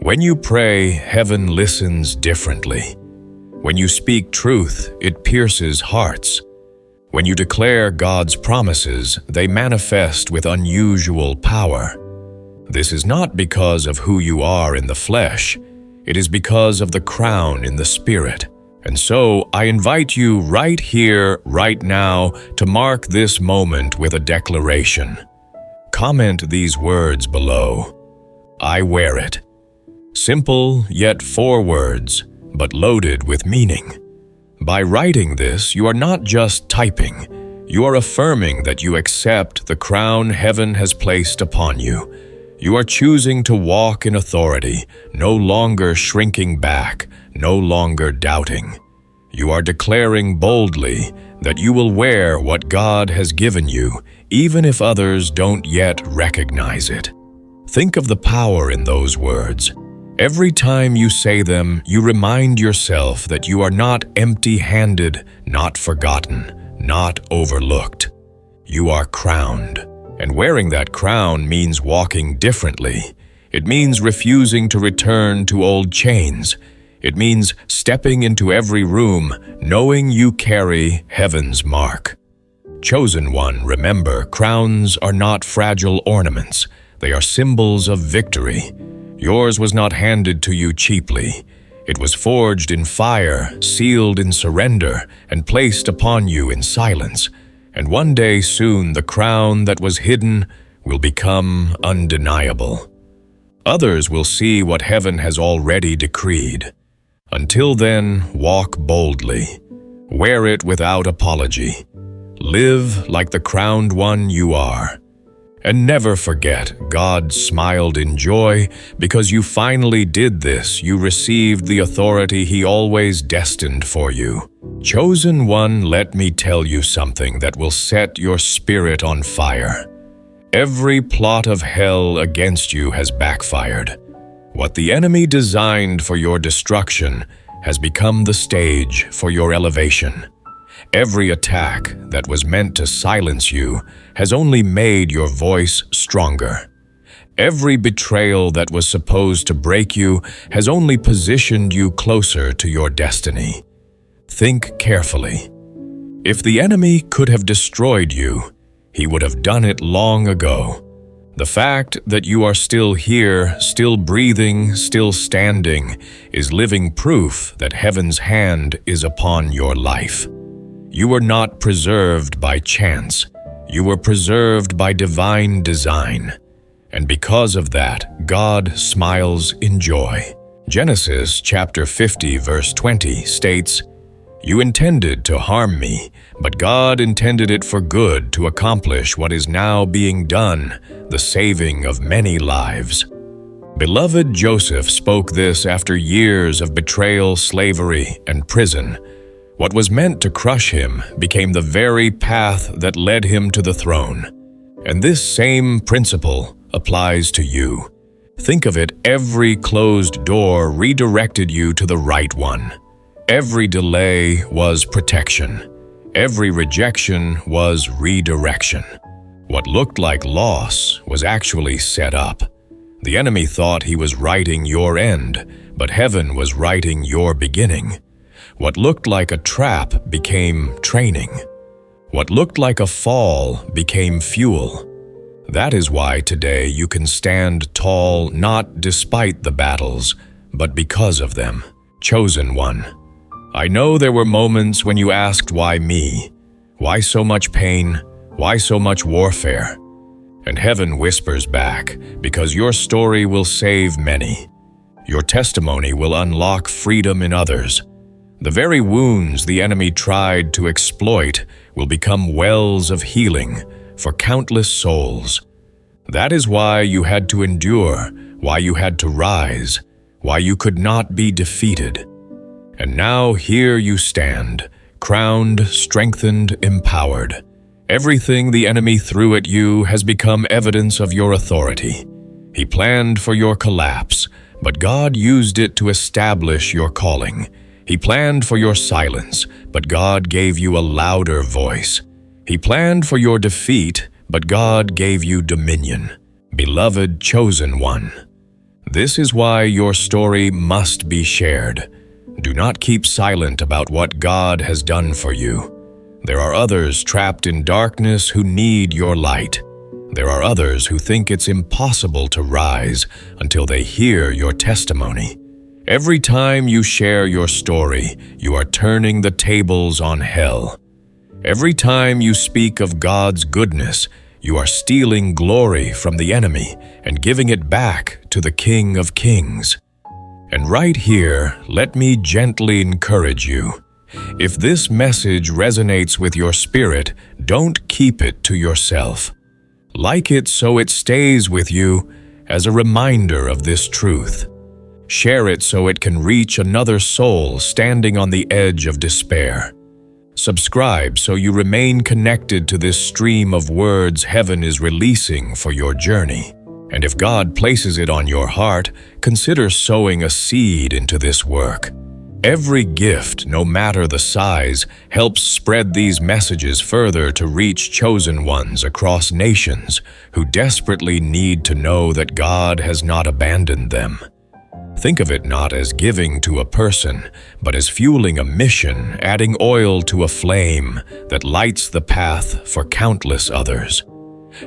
When you pray, heaven listens differently. When you speak truth, it pierces hearts. When you declare God's promises, they manifest with unusual power. This is not because of who you are in the flesh. It is because of the crown in the spirit. And so I invite you right here, right now, to mark this moment with a declaration. Comment these words below. I wear it. Simple, yet 4 words, but loaded with meaning. By writing this, you are not just typing. You are affirming that you accept the crown heaven has placed upon you. You are choosing to walk in authority, no longer shrinking back, no longer doubting. You are declaring boldly that you will wear what God has given you, even if others don't yet recognize it. Think of the power in those words. Every time you say them, you remind yourself that you are not empty-handed, not forgotten, not overlooked. You are crowned. And wearing that crown means walking differently. It means refusing to return to old chains. It means stepping into every room, knowing you carry heaven's mark. Chosen one, remember, crowns are not fragile ornaments. They are symbols of victory. Yours was not handed to you cheaply. It was forged in fire, sealed in surrender, and placed upon you in silence. And one day soon the crown that was hidden will become undeniable. Others will see what heaven has already decreed. Until then, walk boldly. Wear it without apology. Live like the crowned one you are. And never forget, God smiled in joy because you finally did this. You received the authority He always destined for you. Chosen one, let me tell you something that will set your spirit on fire. Every plot of hell against you has backfired. What the enemy designed for your destruction has become the stage for your elevation. Every attack that was meant to silence you has only made your voice stronger. Every betrayal that was supposed to break you has only positioned you closer to your destiny. Think carefully. If the enemy could have destroyed you, he would have done it long ago. The fact that you are still here, still breathing, still standing, is living proof that heaven's hand is upon your life. You were not preserved by chance. You were preserved by divine design. And because of that, God smiles in joy. Genesis chapter 50, verse 20 states, "You intended to harm me, but God intended it for good to accomplish what is now being done, the saving of many lives." Beloved Joseph spoke this after years of betrayal, slavery, and prison. What was meant to crush him became the very path that led him to the throne. And this same principle applies to you. Think of it, every closed door redirected you to the right one. Every delay was protection. Every rejection was redirection. What looked like loss was actually set up. The enemy thought he was writing your end, but heaven was writing your beginning. What looked like a trap became training. What looked like a fall became fuel. That is why today you can stand tall not despite the battles, but because of them. Chosen one. I know there were moments when you asked, why me? Why so much pain? Why so much warfare? And heaven whispers back, because your story will save many. Your testimony will unlock freedom in others. The very wounds the enemy tried to exploit will become wells of healing for countless souls. That is why you had to endure, why you had to rise, why you could not be defeated. And now here you stand, crowned, strengthened, empowered. Everything the enemy threw at you has become evidence of your authority. He planned for your collapse, but God used it to establish your calling. He planned for your silence, but God gave you a louder voice. He planned for your defeat, but God gave you dominion. Beloved chosen one. This is why your story must be shared. Do not keep silent about what God has done for you. There are others trapped in darkness who need your light. There are others who think it's impossible to rise until they hear your testimony. Every time you share your story, you are turning the tables on hell. Every time you speak of God's goodness, you are stealing glory from the enemy and giving it back to the King of Kings. And right here, let me gently encourage you. If this message resonates with your spirit, don't keep it to yourself. Like it so it stays with you as a reminder of this truth. Share it so it can reach another soul standing on the edge of despair. Subscribe so you remain connected to this stream of words heaven is releasing for your journey. And if God places it on your heart, consider sowing a seed into this work. Every gift, no matter the size, helps spread these messages further to reach chosen ones across nations who desperately need to know that God has not abandoned them. Think of it not as giving to a person, but as fueling a mission, adding oil to a flame that lights the path for countless others.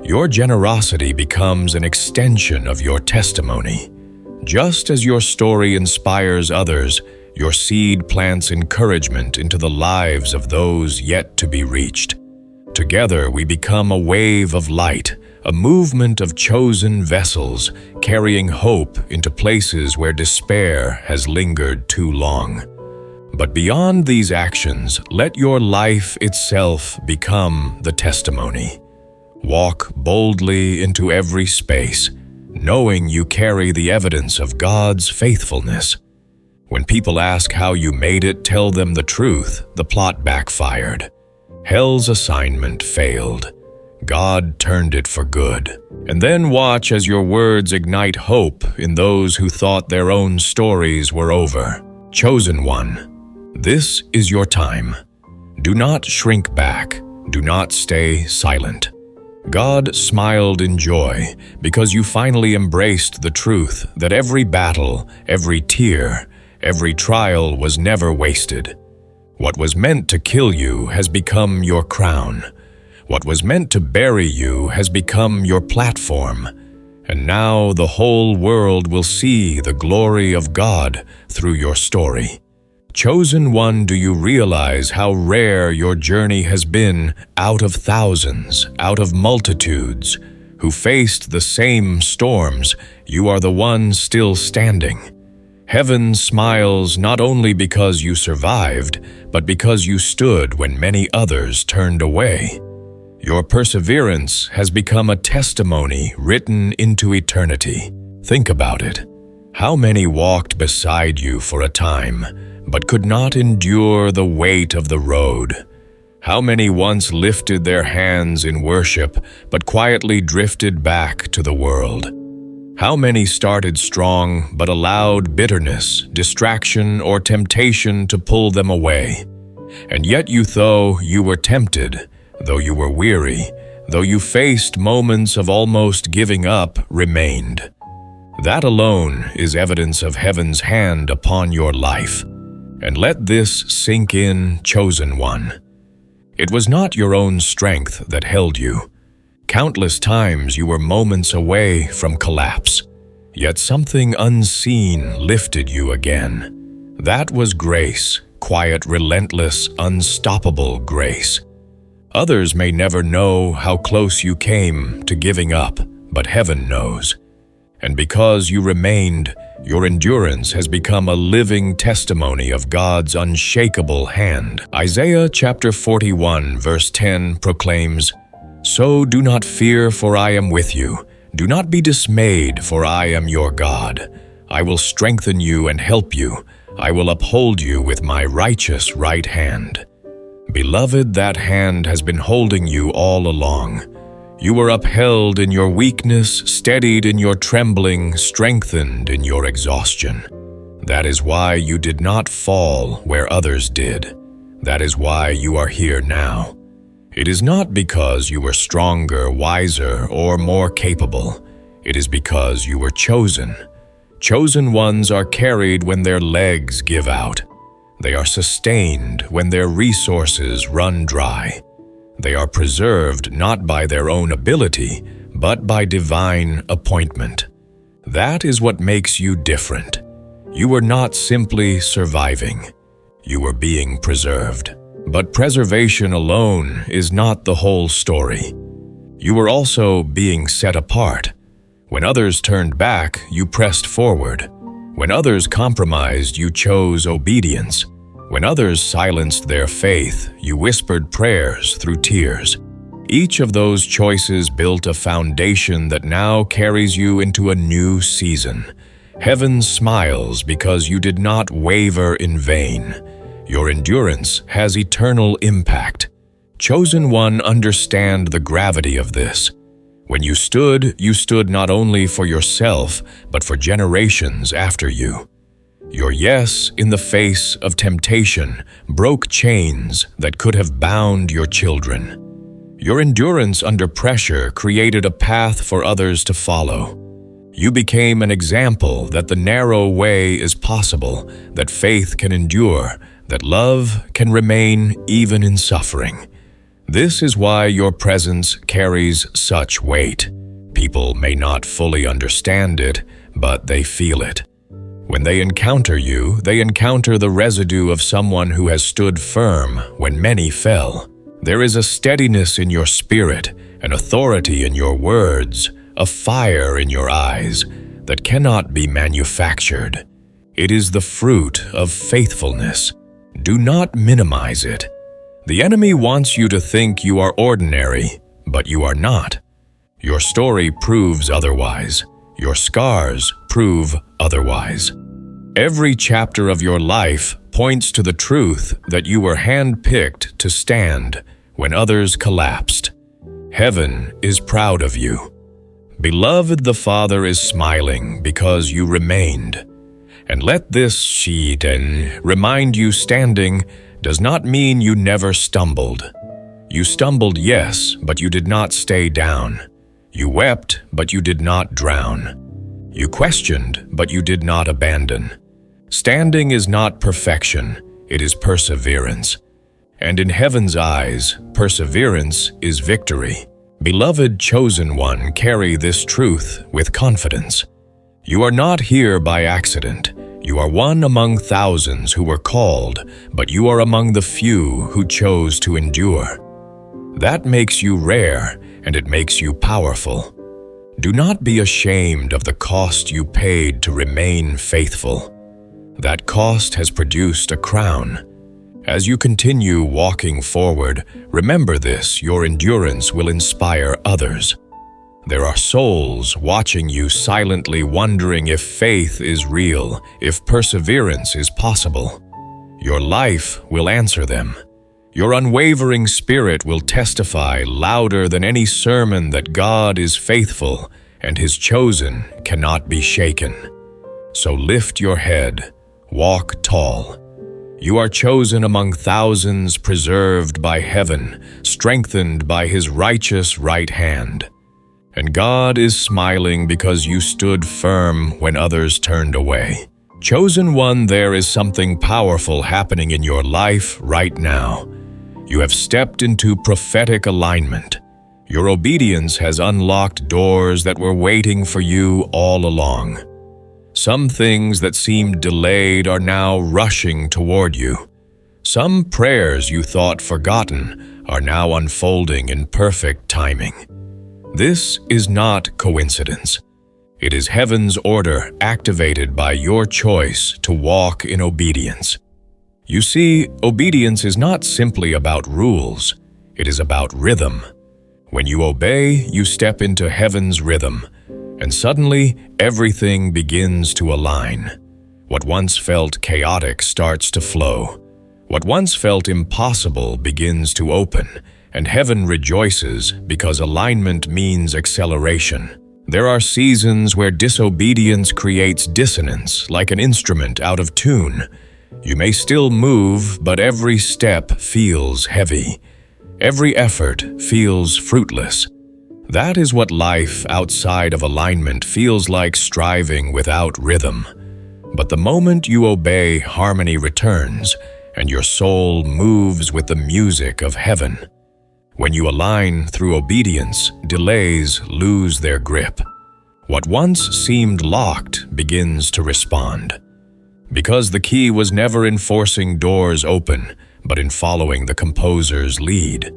Your generosity becomes an extension of your testimony. Just as your story inspires others, your seed plants encouragement into the lives of those yet to be reached. Together we become a wave of light, a movement of chosen vessels carrying hope into places where despair has lingered too long. But beyond these actions, let your life itself become the testimony. Walk boldly into every space, knowing you carry the evidence of God's faithfulness. When people ask how you made it, tell them the truth. The plot backfired. Hell's assignment failed. God turned it for good. And then watch as your words ignite hope in those who thought their own stories were over. Chosen one, this is your time. Do not shrink back. Do not stay silent. God smiled in joy because you finally embraced the truth that every battle, every tear, every trial was never wasted. What was meant to kill you has become your crown. What was meant to bury you has become your platform. And now the whole world will see the glory of God through your story. Chosen one, do you realize how rare your journey has been out of thousands, out of multitudes, who faced the same storms? You are the one still standing. Heaven smiles not only because you survived, but because you stood when many others turned away. Your perseverance has become a testimony written into eternity. Think about it. How many walked beside you for a time, but could not endure the weight of the road? How many once lifted their hands in worship, but quietly drifted back to the world? How many started strong, but allowed bitterness, distraction, or temptation to pull them away? And yet though you were tempted, though you were weary, though you faced moments of almost giving up, remained. That alone is evidence of heaven's hand upon your life. And let this sink in, chosen one. It was not your own strength that held you. Countless times you were moments away from collapse, yet something unseen lifted you again. That was grace, quiet, relentless, unstoppable grace. Others may never know how close you came to giving up, but heaven knows. And because you remained, your endurance has become a living testimony of God's unshakable hand. Isaiah chapter 41 verse 10 proclaims, "So do not fear, for I am with you. Do not be dismayed, for I am your God. I will strengthen you and help you. I will uphold you with my righteous right hand." Beloved, that hand has been holding you all along. You were upheld in your weakness, steadied in your trembling, strengthened in your exhaustion. That is why you did not fall where others did. That is why you are here now. It is not because you were stronger, wiser, or more capable. It is because you were chosen. Chosen ones are carried when their legs give out. They are sustained when their resources run dry. They are preserved not by their own ability, but by divine appointment. That is what makes you different. You were not simply surviving. You were being preserved. But preservation alone is not the whole story. You were also being set apart. When others turned back, you pressed forward. When others compromised, you chose obedience. When others silenced their faith, you whispered prayers through tears. Each of those choices built a foundation that now carries you into a new season. Heaven smiles because you did not waver in vain. Your endurance has eternal impact. Chosen one, understand the gravity of this. When you stood not only for yourself, but for generations after you. Your yes in the face of temptation broke chains that could have bound your children. Your endurance under pressure created a path for others to follow. You became an example that the narrow way is possible, that faith can endure, that love can remain even in suffering. This is why your presence carries such weight. People may not fully understand it, but they feel it. When they encounter you, they encounter the residue of someone who has stood firm when many fell. There is a steadiness in your spirit, an authority in your words, a fire in your eyes that cannot be manufactured. It is the fruit of faithfulness. Do not minimize it. The enemy wants you to think you are ordinary, but you are not. Your story proves otherwise. Your scars prove otherwise. Every chapter of your life points to the truth that you were handpicked to stand when others collapsed. Heaven is proud of you. Beloved, the Father is smiling because you remained. And let this Shiden remind you standing does not mean you never stumbled. You stumbled, yes, but you did not stay down. You wept, but you did not drown. You questioned, but you did not abandon. Standing is not perfection, it is perseverance. And in heaven's eyes, perseverance is victory. Beloved chosen one, carry this truth with confidence. You are not here by accident. You are one among thousands who were called, but you are among the few who chose to endure. That makes you rare, and it makes you powerful. Do not be ashamed of the cost you paid to remain faithful. That cost has produced a crown. As you continue walking forward, remember this: your endurance will inspire others. There are souls watching you silently, wondering if faith is real, if perseverance is possible. Your life will answer them. Your unwavering spirit will testify louder than any sermon that God is faithful and His chosen cannot be shaken. So lift your head, walk tall. You are chosen among thousands, preserved by heaven, strengthened by His righteous right hand. And God is smiling because you stood firm when others turned away. Chosen one, there is something powerful happening in your life right now. You have stepped into prophetic alignment. Your obedience has unlocked doors that were waiting for you all along. Some things that seemed delayed are now rushing toward you. Some prayers you thought forgotten are now unfolding in perfect timing. This is not coincidence. It is heaven's order activated by your choice to walk in obedience. You see, obedience is not simply about rules. It is about rhythm. When you obey, you step into heaven's rhythm, and suddenly everything begins to align. What once felt chaotic starts to flow. What once felt impossible begins to open, and heaven rejoices because alignment means acceleration. There are seasons where disobedience creates dissonance, like an instrument out of tune. You may still move, but every step feels heavy. Every effort feels fruitless. That is what life outside of alignment feels like, striving without rhythm. But the moment you obey, harmony returns, and your soul moves with the music of heaven. When you align through obedience, delays lose their grip. What once seemed locked begins to respond. Because the key was never in forcing doors open, but in following the composer's lead.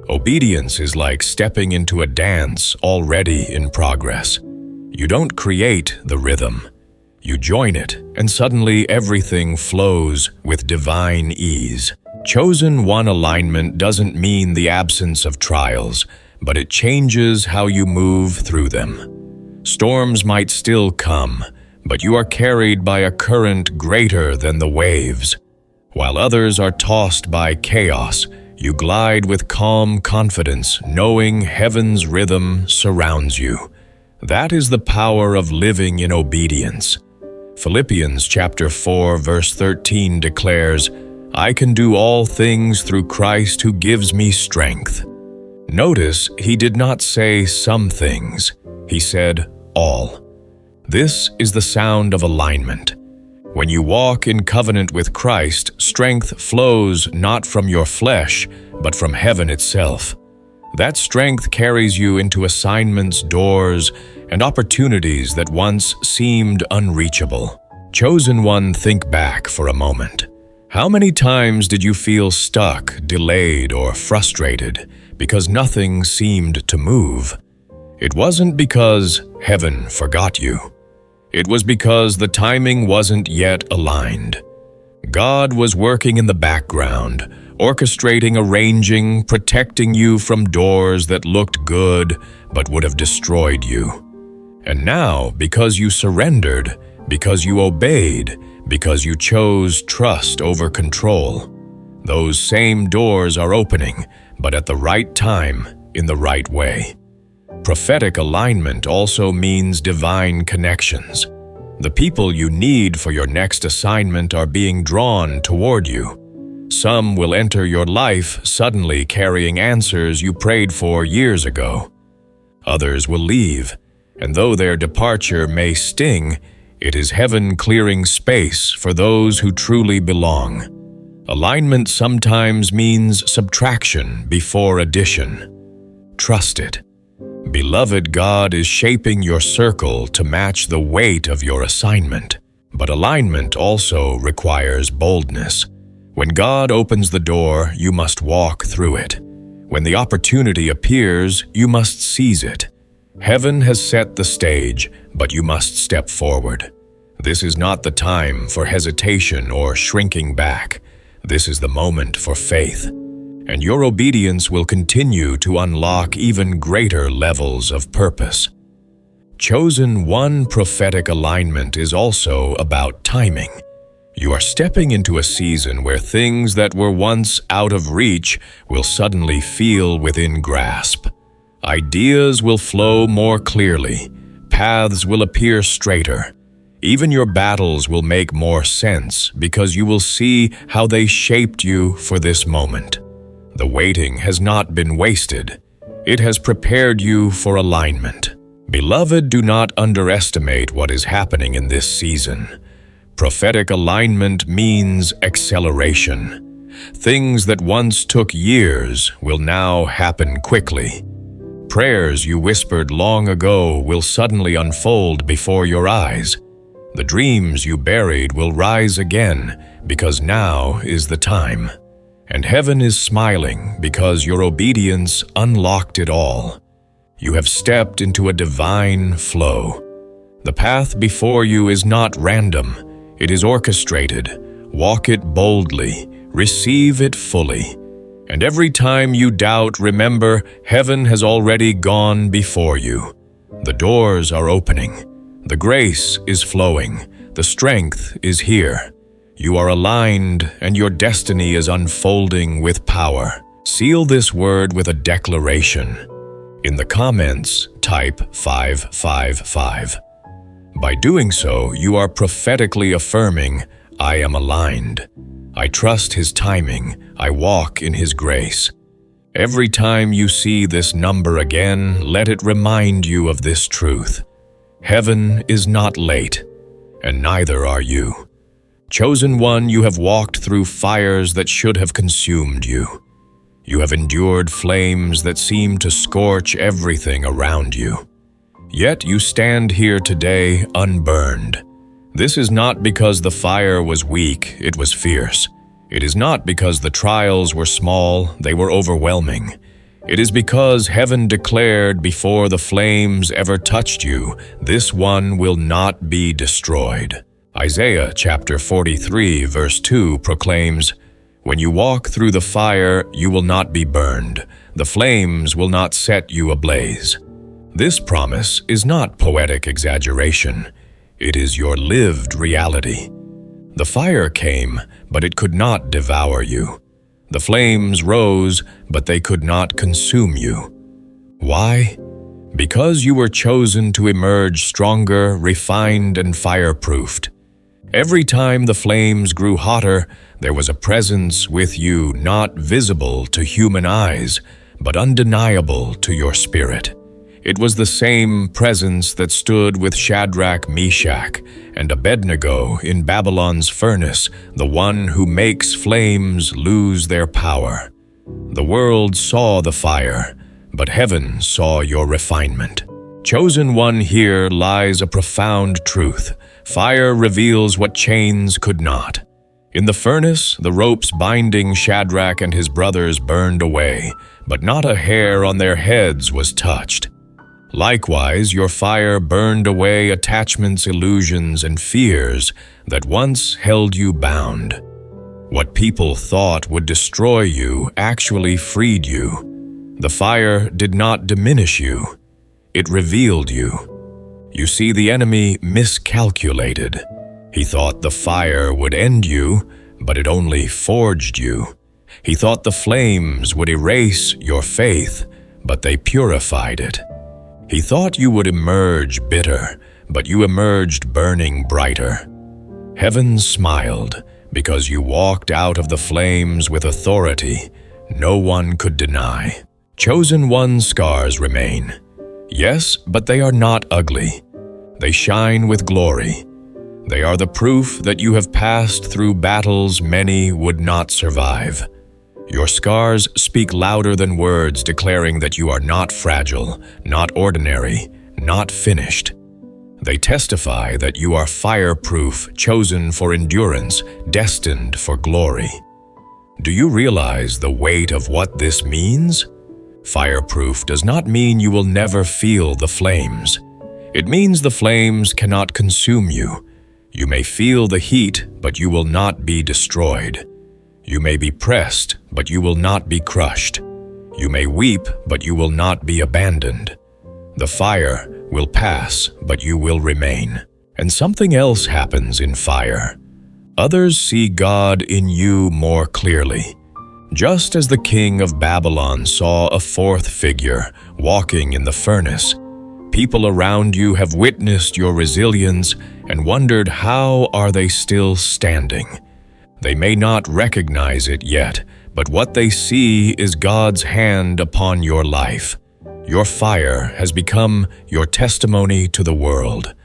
Obedience is like stepping into a dance already in progress. You don't create the rhythm. You join it, and suddenly everything flows with divine ease. Chosen one alignment doesn't mean the absence of trials, but it changes how you move through them. Storms might still come, but you are carried by a current greater than the waves. While others are tossed by chaos, you glide with calm confidence, knowing heaven's rhythm surrounds you. That is the power of living in obedience. Philippians chapter 4, verse 13 declares, "I can do all things through Christ who gives me strength." Notice he did not say some things, he said all. This is the sound of alignment. When you walk in covenant with Christ, strength flows not from your flesh, but from heaven itself. That strength carries you into assignments, doors, and opportunities that once seemed unreachable. Chosen one, think back for a moment. How many times did you feel stuck, delayed, or frustrated because nothing seemed to move? It wasn't because heaven forgot you. It was because the timing wasn't yet aligned. God was working in the background, orchestrating, arranging, protecting you from doors that looked good but would have destroyed you. And now, because you surrendered, because you obeyed, because you chose trust over control, those same doors are opening, but at the right time, in the right way. Prophetic alignment also means divine connections. The people you need for your next assignment are being drawn toward you. Some will enter your life suddenly carrying answers you prayed for years ago. Others will leave, and though their departure may sting, it is heaven clearing space for those who truly belong. Alignment sometimes means subtraction before addition. Trust it. Beloved, God is shaping your circle to match the weight of your assignment. But alignment also requires boldness. When God opens the door, you must walk through it. When the opportunity appears, you must seize it. Heaven has set the stage, but you must step forward. This is not the time for hesitation or shrinking back. This is the moment for faith. And your obedience will continue to unlock even greater levels of purpose. Chosen one, prophetic alignment is also about timing. You are stepping into a season where things that were once out of reach will suddenly feel within grasp. Ideas will flow more clearly. Paths will appear straighter. Even your battles will make more sense because you will see how they shaped you for this moment. The waiting has not been wasted. It has prepared you for alignment. Beloved, do not underestimate what is happening in this season. Prophetic alignment means acceleration. Things that once took years will now happen quickly. Prayers you whispered long ago will suddenly unfold before your eyes. The dreams you buried will rise again because now is the time. And heaven is smiling because your obedience unlocked it all. You have stepped into a divine flow. The path before you is not random. It is orchestrated. Walk it boldly. Receive it fully. And every time you doubt, remember, heaven has already gone before you. The doors are opening. The grace is flowing. The strength is here. You are aligned, and your destiny is unfolding with power. Seal this word with a declaration. In the comments, type 555. By doing so, you are prophetically affirming, I am aligned. I trust His timing. I walk in His grace. Every time you see this number again, let it remind you of this truth. Heaven is not late, and neither are you. Chosen one, you have walked through fires that should have consumed you. You have endured flames that seem to scorch everything around you. Yet you stand here today unburned. This is not because the fire was weak, it was fierce. It is not because the trials were small, they were overwhelming. It is because heaven declared before the flames ever touched you, this one will not be destroyed. Isaiah chapter 43 verse 2 proclaims, "When you walk through the fire, you will not be burned. The flames will not set you ablaze." This promise is not poetic exaggeration. It is your lived reality. The fire came, but it could not devour you. The flames rose, but they could not consume you. Why? Because you were chosen to emerge stronger, refined, and fireproofed. Every time the flames grew hotter, there was a presence with you not visible to human eyes, but undeniable to your spirit. It was the same presence that stood with Shadrach, Meshach, and Abednego in Babylon's furnace, the one who makes flames lose their power. The world saw the fire, but heaven saw your refinement. Chosen one, here lies a profound truth. Fire reveals what chains could not. In the furnace, the ropes binding Shadrach and his brothers burned away, but not a hair on their heads was touched. Likewise, your fire burned away attachments, illusions, and fears that once held you bound. What people thought would destroy you actually freed you. The fire did not diminish you. It revealed you. You see, the enemy miscalculated. He thought the fire would end you, but it only forged you. He thought the flames would erase your faith, but they purified it. He thought you would emerge bitter, but you emerged burning brighter. Heaven smiled because you walked out of the flames with authority no one could deny. Chosen one's scars remain. Yes, but they are not ugly. They shine with glory. They are the proof that you have passed through battles many would not survive. Your scars speak louder than words, declaring that you are not fragile, not ordinary, not finished. They testify that you are fireproof, chosen for endurance, destined for glory. Do you realize the weight of what this means? Fireproof does not mean you will never feel the flames. It means the flames cannot consume you. You may feel the heat, but you will not be destroyed. You may be pressed, but you will not be crushed. You may weep, but you will not be abandoned. The fire will pass, but you will remain. And something else happens in fire. Others see God in you more clearly. Just as the king of Babylon saw a fourth figure walking in the furnace, people around you have witnessed your resilience and wondered, how are they still standing? They may not recognize it yet, but what they see is God's hand upon your life. Your fire has become your testimony to the world.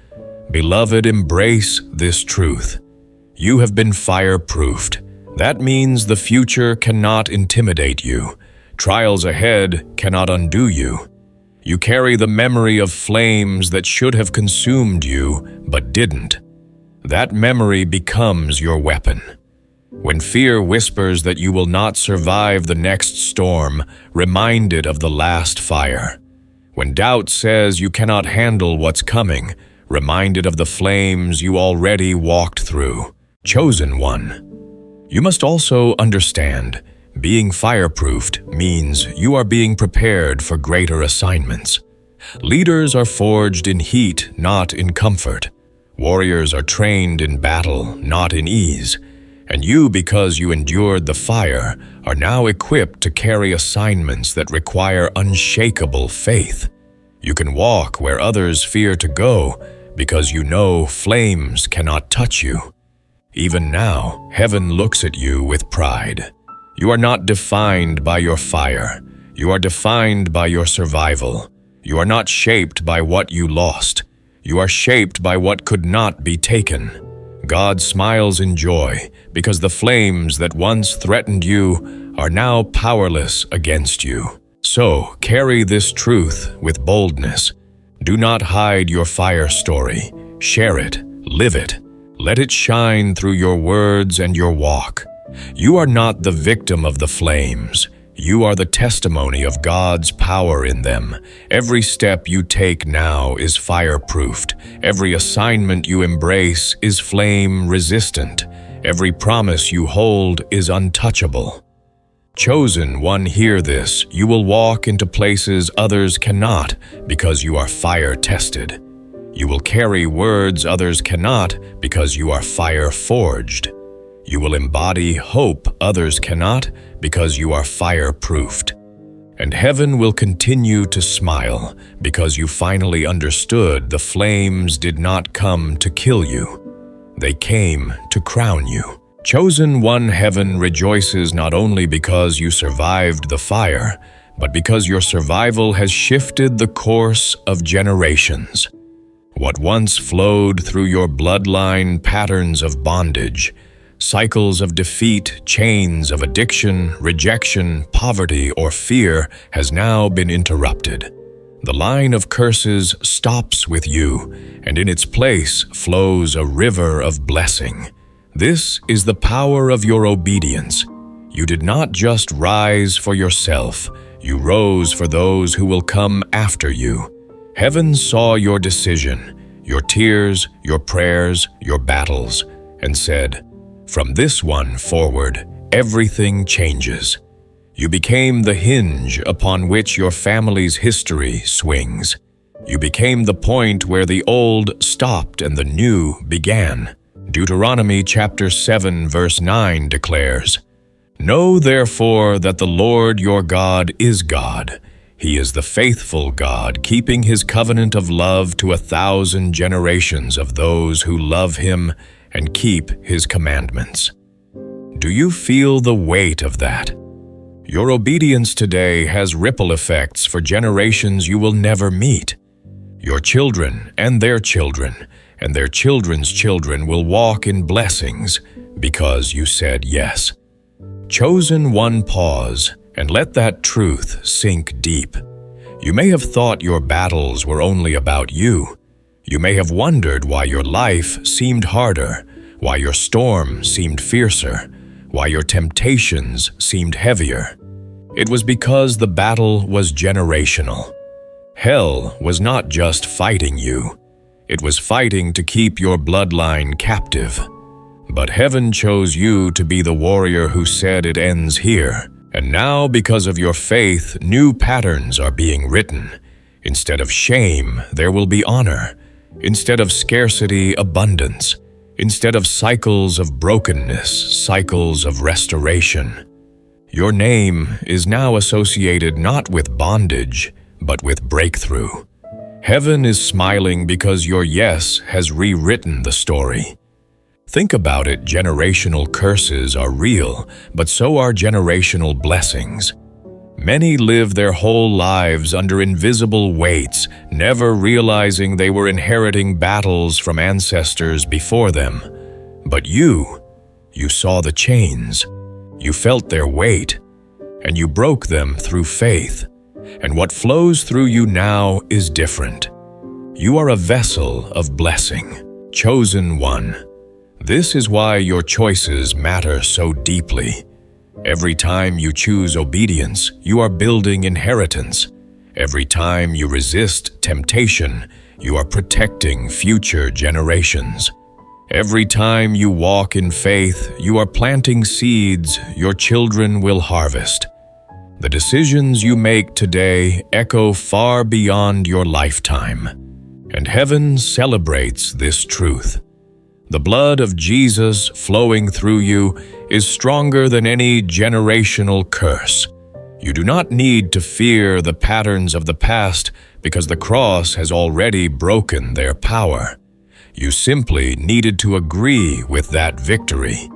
Beloved, embrace this truth. You have been fireproofed. That means the future cannot intimidate you. Trials ahead cannot undo you. You carry the memory of flames that should have consumed you, but didn't. That memory becomes your weapon. When fear whispers that you will not survive the next storm, reminded of the last fire. When doubt says you cannot handle what's coming, reminded of the flames you already walked through. Chosen one. You must also understand, being fireproofed means you are being prepared for greater assignments. Leaders are forged in heat, not in comfort. Warriors are trained in battle, not in ease. And you, because you endured the fire, are now equipped to carry assignments that require unshakable faith. You can walk where others fear to go because you know flames cannot touch you. Even now, heaven looks at you with pride. You are not defined by your fire. You are defined by your survival. You are not shaped by what you lost. You are shaped by what could not be taken. God smiles in joy because the flames that once threatened you are now powerless against you. So, carry this truth with boldness. Do not hide your fire story. Share it, live it, Let it shine through your words and your walk. You are not the victim of the flames. You are the testimony of God's power in them. Every step you take now is fire-proofed. Every assignment you embrace is flame-resistant. Every promise you hold is untouchable. Chosen one, hear this. You will walk into places others cannot because you are fire-tested. You will carry words others cannot because you are fire-forged. You will embody hope others cannot because you are fire-proofed. And heaven will continue to smile because you finally understood the flames did not come to kill you. They came to crown you. Chosen one, heaven rejoices not only because you survived the fire, but because your survival has shifted the course of generations. What once flowed through your bloodline, patterns of bondage, cycles of defeat, chains of addiction, rejection, poverty, or fear, has now been interrupted. The line of curses stops with you, and in its place flows a river of blessing. This is the power of your obedience. You did not just rise for yourself, you rose for those who will come after you. Heaven saw your decision, your tears, your prayers, your battles, and said, "From this one forward, everything changes." You became the hinge upon which your family's history swings. You became the point where the old stopped and the new began. Deuteronomy chapter 7 verse 9 declares, "Know therefore that the Lord your God is God. He is the faithful God, keeping his covenant of love to 1,000 generations of those who love him and keep his commandments." Do you feel the weight of that? Your obedience today has ripple effects for generations you will never meet. Your children and their children's children will walk in blessings because you said yes. Chosen one, pause and let that truth sink deep. You may have thought your battles were only about you. You may have wondered why your life seemed harder, why your storm seemed fiercer, why your temptations seemed heavier. It was because the battle was generational. Hell was not just fighting you. It was fighting to keep your bloodline captive. But heaven chose you to be the warrior who said it ends here. And now, because of your faith, new patterns are being written. Instead of shame, there will be honor. Instead of scarcity, abundance. Instead of cycles of brokenness, cycles of restoration. Your name is now associated not with bondage, but with breakthrough. Heaven is smiling because your yes has rewritten the story. Think about it, generational curses are real, but so are generational blessings. Many live their whole lives under invisible weights, never realizing they were inheriting battles from ancestors before them. But you saw the chains, you felt their weight, and you broke them through faith. And what flows through you now is different. You are a vessel of blessing, chosen one. This is why your choices matter so deeply. Every time you choose obedience, you are building inheritance. Every time you resist temptation, you are protecting future generations. Every time you walk in faith, you are planting seeds your children will harvest. The decisions you make today echo far beyond your lifetime, and heaven celebrates this truth. The blood of Jesus flowing through you is stronger than any generational curse. You do not need to fear the patterns of the past because the cross has already broken their power. You simply needed to agree with that victory.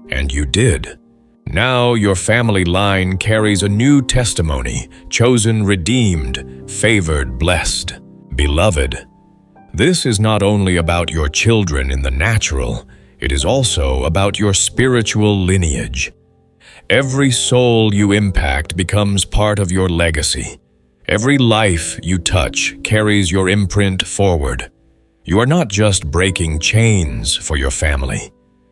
And you did. Now your family line carries a new testimony, chosen, redeemed, favored, blessed, beloved. This is not only about your children in the natural, it is also about your spiritual lineage. Every soul you impact becomes part of your legacy. Every life you touch carries your imprint forward. You are not just breaking chains for your family.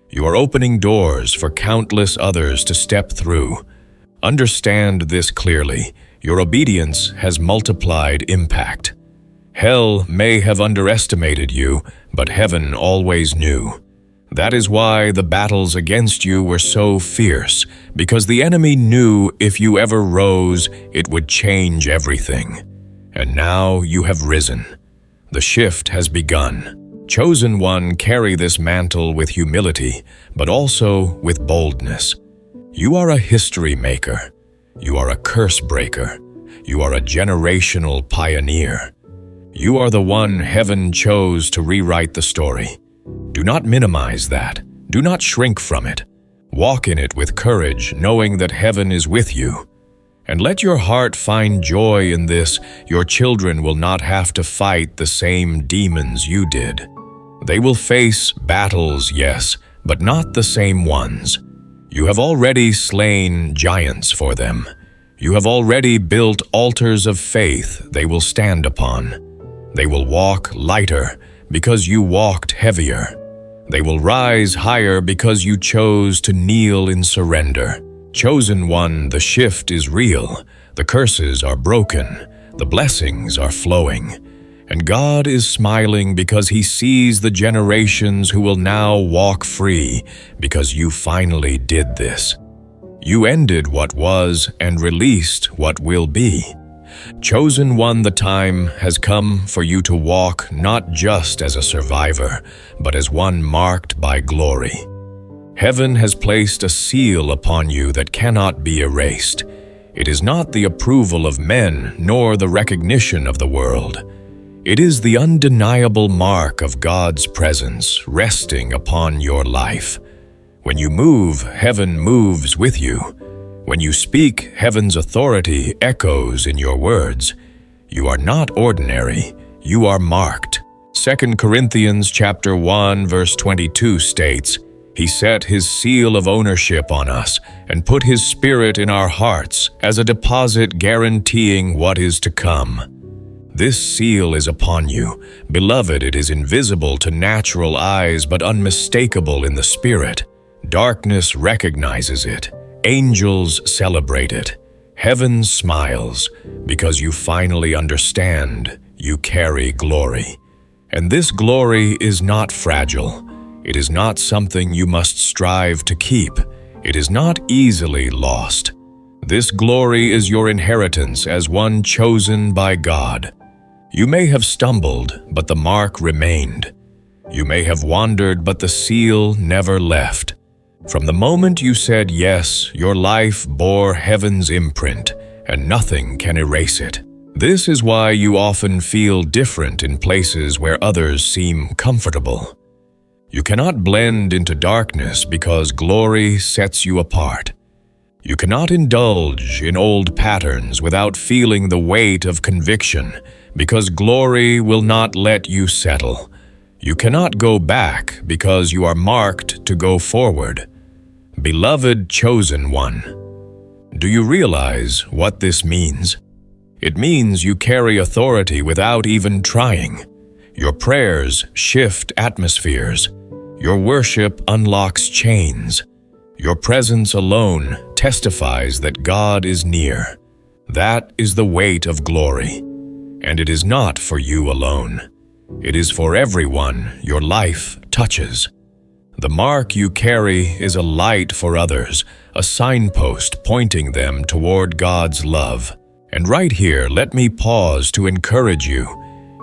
You are opening doors for countless others to step through. Understand this clearly. Your obedience has multiplied impact. Hell may have underestimated you, but heaven always knew. That is why the battles against you were so fierce, because the enemy knew if you ever rose, it would change everything. And now you have risen. The shift has begun. Chosen one, carry this mantle with humility, but also with boldness. You are a history maker. You are a curse breaker. You are a generational pioneer. You are the one heaven chose to rewrite the story. Do not minimize that. Do not shrink from it. Walk in it with courage, knowing that heaven is with you. And let your heart find joy in this. Your children will not have to fight the same demons you did. They will face battles, yes, but not the same ones. You have already slain giants for them. You have already built altars of faith they will stand upon. They will walk lighter because you walked heavier. They will rise higher because you chose to kneel in surrender. Chosen one, the shift is real. The curses are broken. The blessings are flowing. And God is smiling because He sees the generations who will now walk free because you finally did this. You ended what was and released what will be. Chosen one, the time has come for you to walk not just as a survivor, but as one marked by glory. Heaven has placed a seal upon you that cannot be erased. It is not the approval of men, nor the recognition of the world. It is the undeniable mark of God's presence resting upon your life. When you move, heaven moves with you. When you speak, heaven's authority echoes in your words. You are not ordinary, you are marked. 2 Corinthians chapter 1 verse 22 states, He set His seal of ownership on us and put His Spirit in our hearts as a deposit guaranteeing what is to come. This seal is upon you. Beloved, it is invisible to natural eyes but unmistakable in the Spirit. Darkness recognizes it. Angels celebrate it. Heaven smiles because you finally understand you carry glory. And this glory is not fragile. It is not something you must strive to keep. It is not easily lost. This glory is your inheritance as one chosen by God. You may have stumbled, but the mark remained. You may have wandered, but the seal never left. From the moment you said yes, your life bore heaven's imprint, and nothing can erase it. This is why you often feel different in places where others seem comfortable. You cannot blend into darkness because glory sets you apart. You cannot indulge in old patterns without feeling the weight of conviction because glory will not let you settle. You cannot go back because you are marked to go forward. Beloved chosen one, do you realize what this means? It means you carry authority without even trying. Your prayers shift atmospheres. Your worship unlocks chains. Your presence alone testifies that God is near. That is the weight of glory. And it is not for you alone. It is for everyone your life touches. The mark you carry is a light for others, a signpost pointing them toward God's love. And right here, let me pause to encourage you.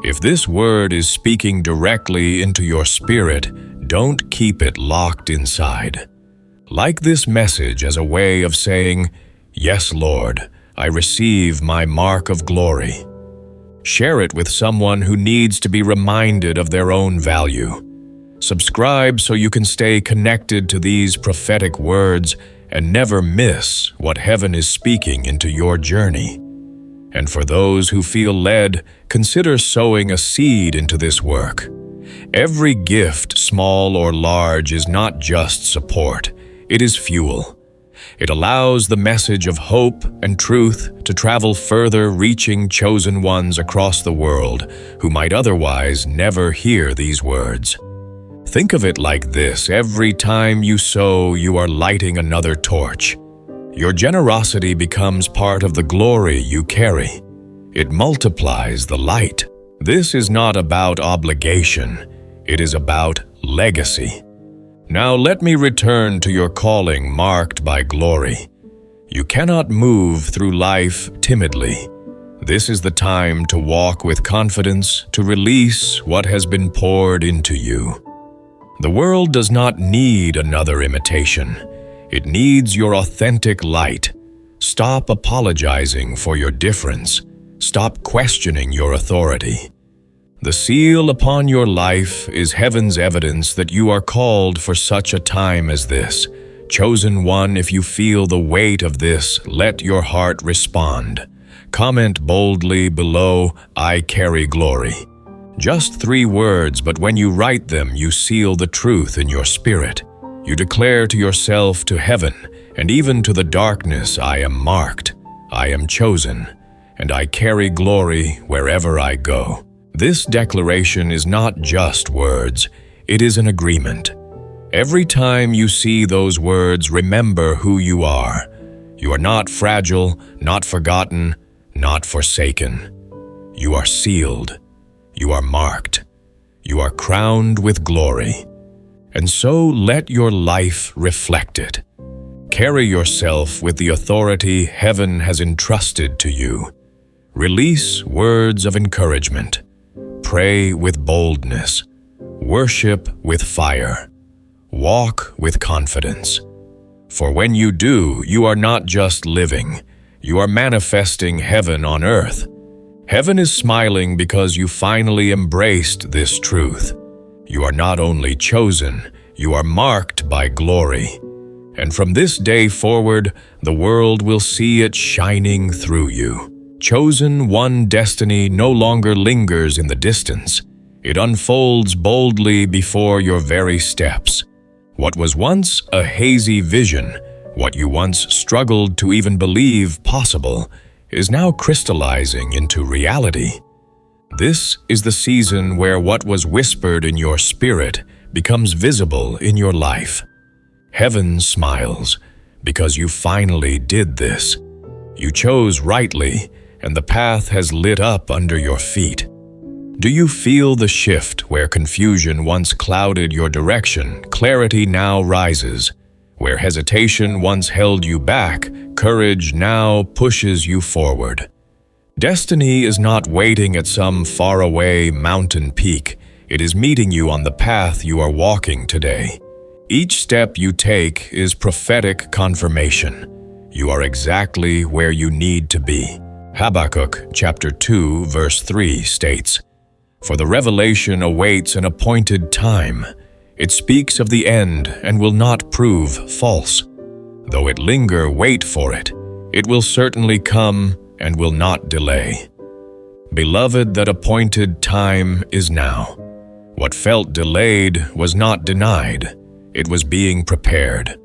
If this word is speaking directly into your spirit, don't keep it locked inside. Like this message as a way of saying, "Yes, Lord, I receive my mark of glory." Share it with someone who needs to be reminded of their own value. Subscribe so you can stay connected to these prophetic words and never miss what heaven is speaking into your journey. And for those who feel led, consider sowing a seed into this work. Every gift, small or large, is not just support, it is fuel. It allows the message of hope and truth to travel further, reaching chosen ones across the world who might otherwise never hear these words. Think of it like this: every time you sow, you are lighting another torch. Your generosity becomes part of the glory you carry. It multiplies the light. This is not about obligation. It is about legacy. Now let me return to your calling marked by glory. You cannot move through life timidly. This is the time to walk with confidence, to release what has been poured into you. The world does not need another imitation. It needs your authentic light. Stop apologizing for your difference. Stop questioning your authority. The seal upon your life is heaven's evidence that you are called for such a time as this. Chosen one, if you feel the weight of this, let your heart respond. Comment boldly below, "I carry glory." Just 3 words, but when you write them, you seal the truth in your spirit. You declare to yourself, to heaven, and even to the darkness, "I am marked, I am chosen, and I carry glory wherever I go." This declaration is not just words, it is an agreement. Every time you see those words, remember who you are. You are not fragile, not forgotten, not forsaken. You are sealed. You are marked. You are crowned with glory. And so let your life reflect it. Carry yourself with the authority heaven has entrusted to you. Release words of encouragement. Pray with boldness. Worship with fire. Walk with confidence. For when you do, you are not just living, you are manifesting heaven on earth. Heaven is smiling because you finally embraced this truth. You are not only chosen, you are marked by glory. And from this day forward, the world will see it shining through you. Chosen one destiny no longer lingers in the distance. It unfolds boldly before your very steps. What was once a hazy vision, what you once struggled to even believe possible, is now crystallizing into reality. This is the season where what was whispered in your spirit becomes visible in your life. Heaven smiles because you finally did this. You chose rightly, and the path has lit up under your feet. Do you feel the shift where confusion once clouded your direction? Clarity now rises. Where hesitation once held you back, courage now pushes you forward. Destiny is not waiting at some faraway mountain peak. It is meeting you on the path you are walking today. Each step you take is prophetic confirmation. You are exactly where you need to be. Habakkuk chapter 2 verse 3 states, "For the revelation awaits an appointed time. It speaks of the end and will not prove false. Though it linger, wait for it. It will certainly come and will not delay." Beloved, that appointed time is now. What felt delayed was not denied. It was being prepared.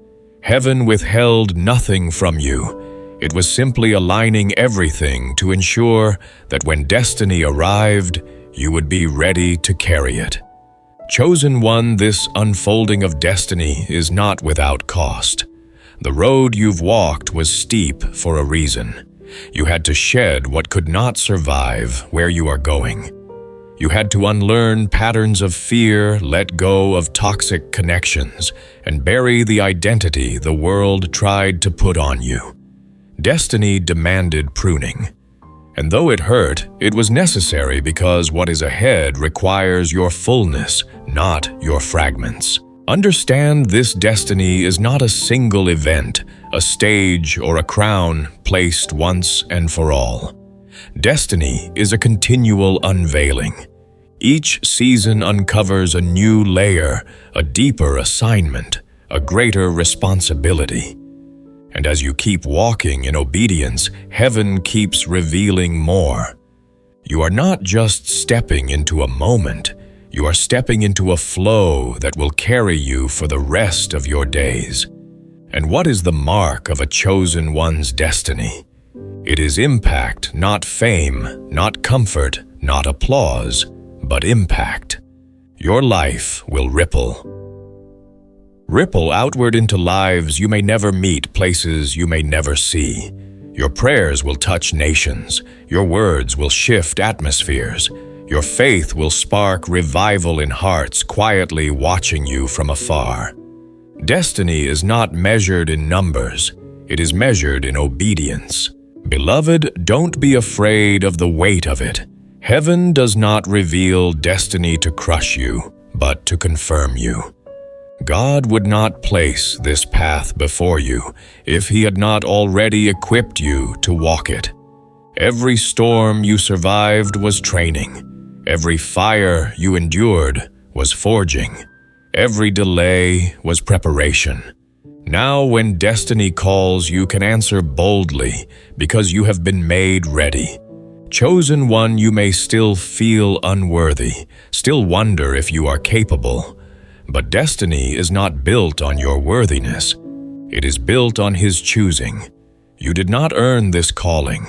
Heaven withheld nothing from you. It was simply aligning everything to ensure that when destiny arrived, you would be ready to carry it. Chosen one, this unfolding of destiny is not without cost. The road you've walked was steep for a reason. You had to shed what could not survive where you are going. You had to unlearn patterns of fear, let go of toxic connections, and bury the identity the world tried to put on you. Destiny demanded pruning. And though it hurt, it was necessary because what is ahead requires your fullness, not your fragments. Understand this destiny is not a single event, a stage or a crown placed once and for all. Destiny is a continual unveiling. Each season uncovers a new layer, a deeper assignment, a greater responsibility. And as you keep walking in obedience, heaven keeps revealing more. You are not just stepping into a moment, you are stepping into a flow that will carry you for the rest of your days. And what is the mark of a chosen one's destiny? It is impact, not fame, not comfort, not applause, but impact. Your life will ripple. Ripple outward into lives you may never meet, places you may never see. Your prayers will touch nations. Your words will shift atmospheres. Your faith will spark revival in hearts quietly watching you from afar. Destiny is not measured in numbers. It is measured in obedience. Beloved, don't be afraid of the weight of it. Heaven does not reveal destiny to crush you, but to confirm you. God would not place this path before you if He had not already equipped you to walk it. Every storm you survived was training. Every fire you endured was forging. Every delay was preparation. Now when destiny calls, you can answer boldly because you have been made ready. Chosen one, you may still feel unworthy, still wonder if you are capable. But destiny is not built on your worthiness. It is built on His choosing. You did not earn this calling.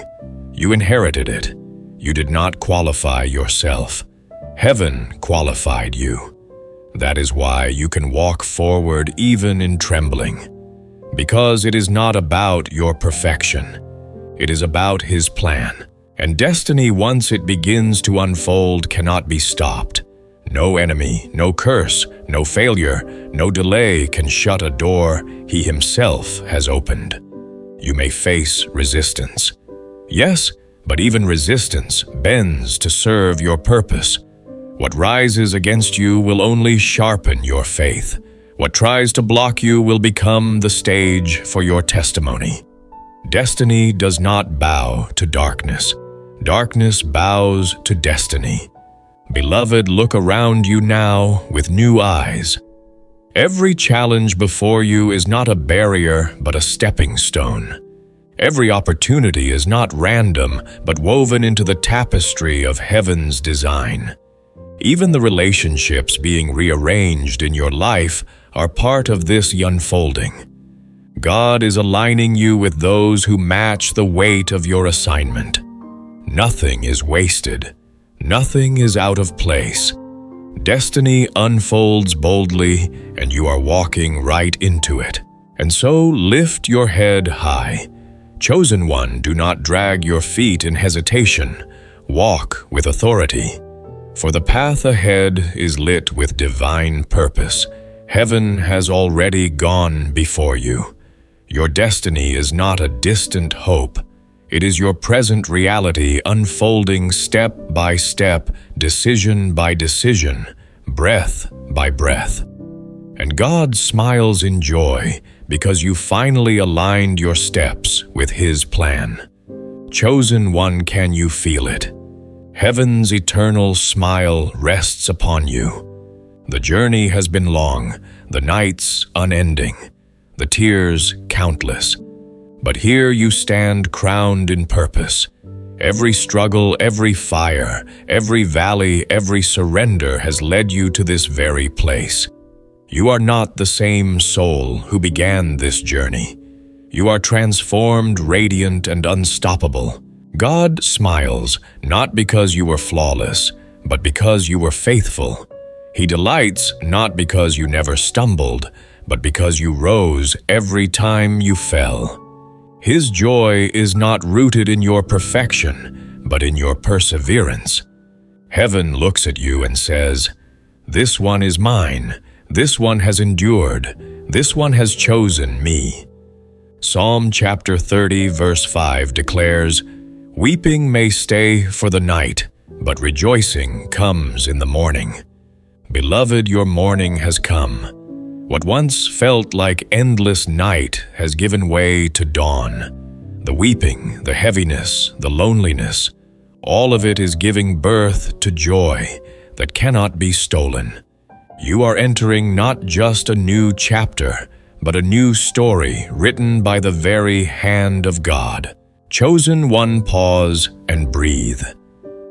You inherited it. You did not qualify yourself. Heaven qualified you. That is why you can walk forward even in trembling. Because it is not about your perfection. It is about His plan. And destiny, once it begins to unfold, cannot be stopped. No enemy, no curse, no failure, no delay can shut a door He Himself has opened. You may face resistance. Yes, but even resistance bends to serve your purpose. What rises against you will only sharpen your faith. What tries to block you will become the stage for your testimony. Destiny does not bow to darkness. Darkness bows to destiny. Beloved, look around you now with new eyes. Every challenge before you is not a barrier, but a stepping stone. Every opportunity is not random, but woven into the tapestry of heaven's design. Even the relationships being rearranged in your life are part of this unfolding. God is aligning you with those who match the weight of your assignment. Nothing is wasted. Nothing is out of place. Destiny unfolds boldly, and you are walking right into it. And so lift your head high. Chosen one, do not drag your feet in hesitation. Walk with authority. For the path ahead is lit with divine purpose. Heaven has already gone before you. Your destiny is not a distant hope. It is your present reality unfolding step by step, decision by decision, breath by breath. And God smiles in joy because you finally aligned your steps with His plan. Chosen one, can you feel it? Heaven's eternal smile rests upon you. The journey has been long, the nights unending, the tears countless. But here you stand crowned in purpose. Every struggle, every fire, every valley, every surrender has led you to this very place. You are not the same soul who began this journey. You are transformed, radiant, and unstoppable. God smiles, not because you were flawless, but because you were faithful. He delights not because you never stumbled, but because you rose every time you fell. His joy is not rooted in your perfection, but in your perseverance. Heaven looks at you and says, "This one is mine. This one has endured. This one has chosen me." Psalm chapter 30, verse 5 declares, "Weeping may stay for the night, but rejoicing comes in the morning." Beloved, your morning has come. What once felt like endless night has given way to dawn. The weeping, the heaviness, the loneliness, all of it is giving birth to joy that cannot be stolen. You are entering not just a new chapter, but a new story written by the very hand of God. Chosen one, pause and breathe.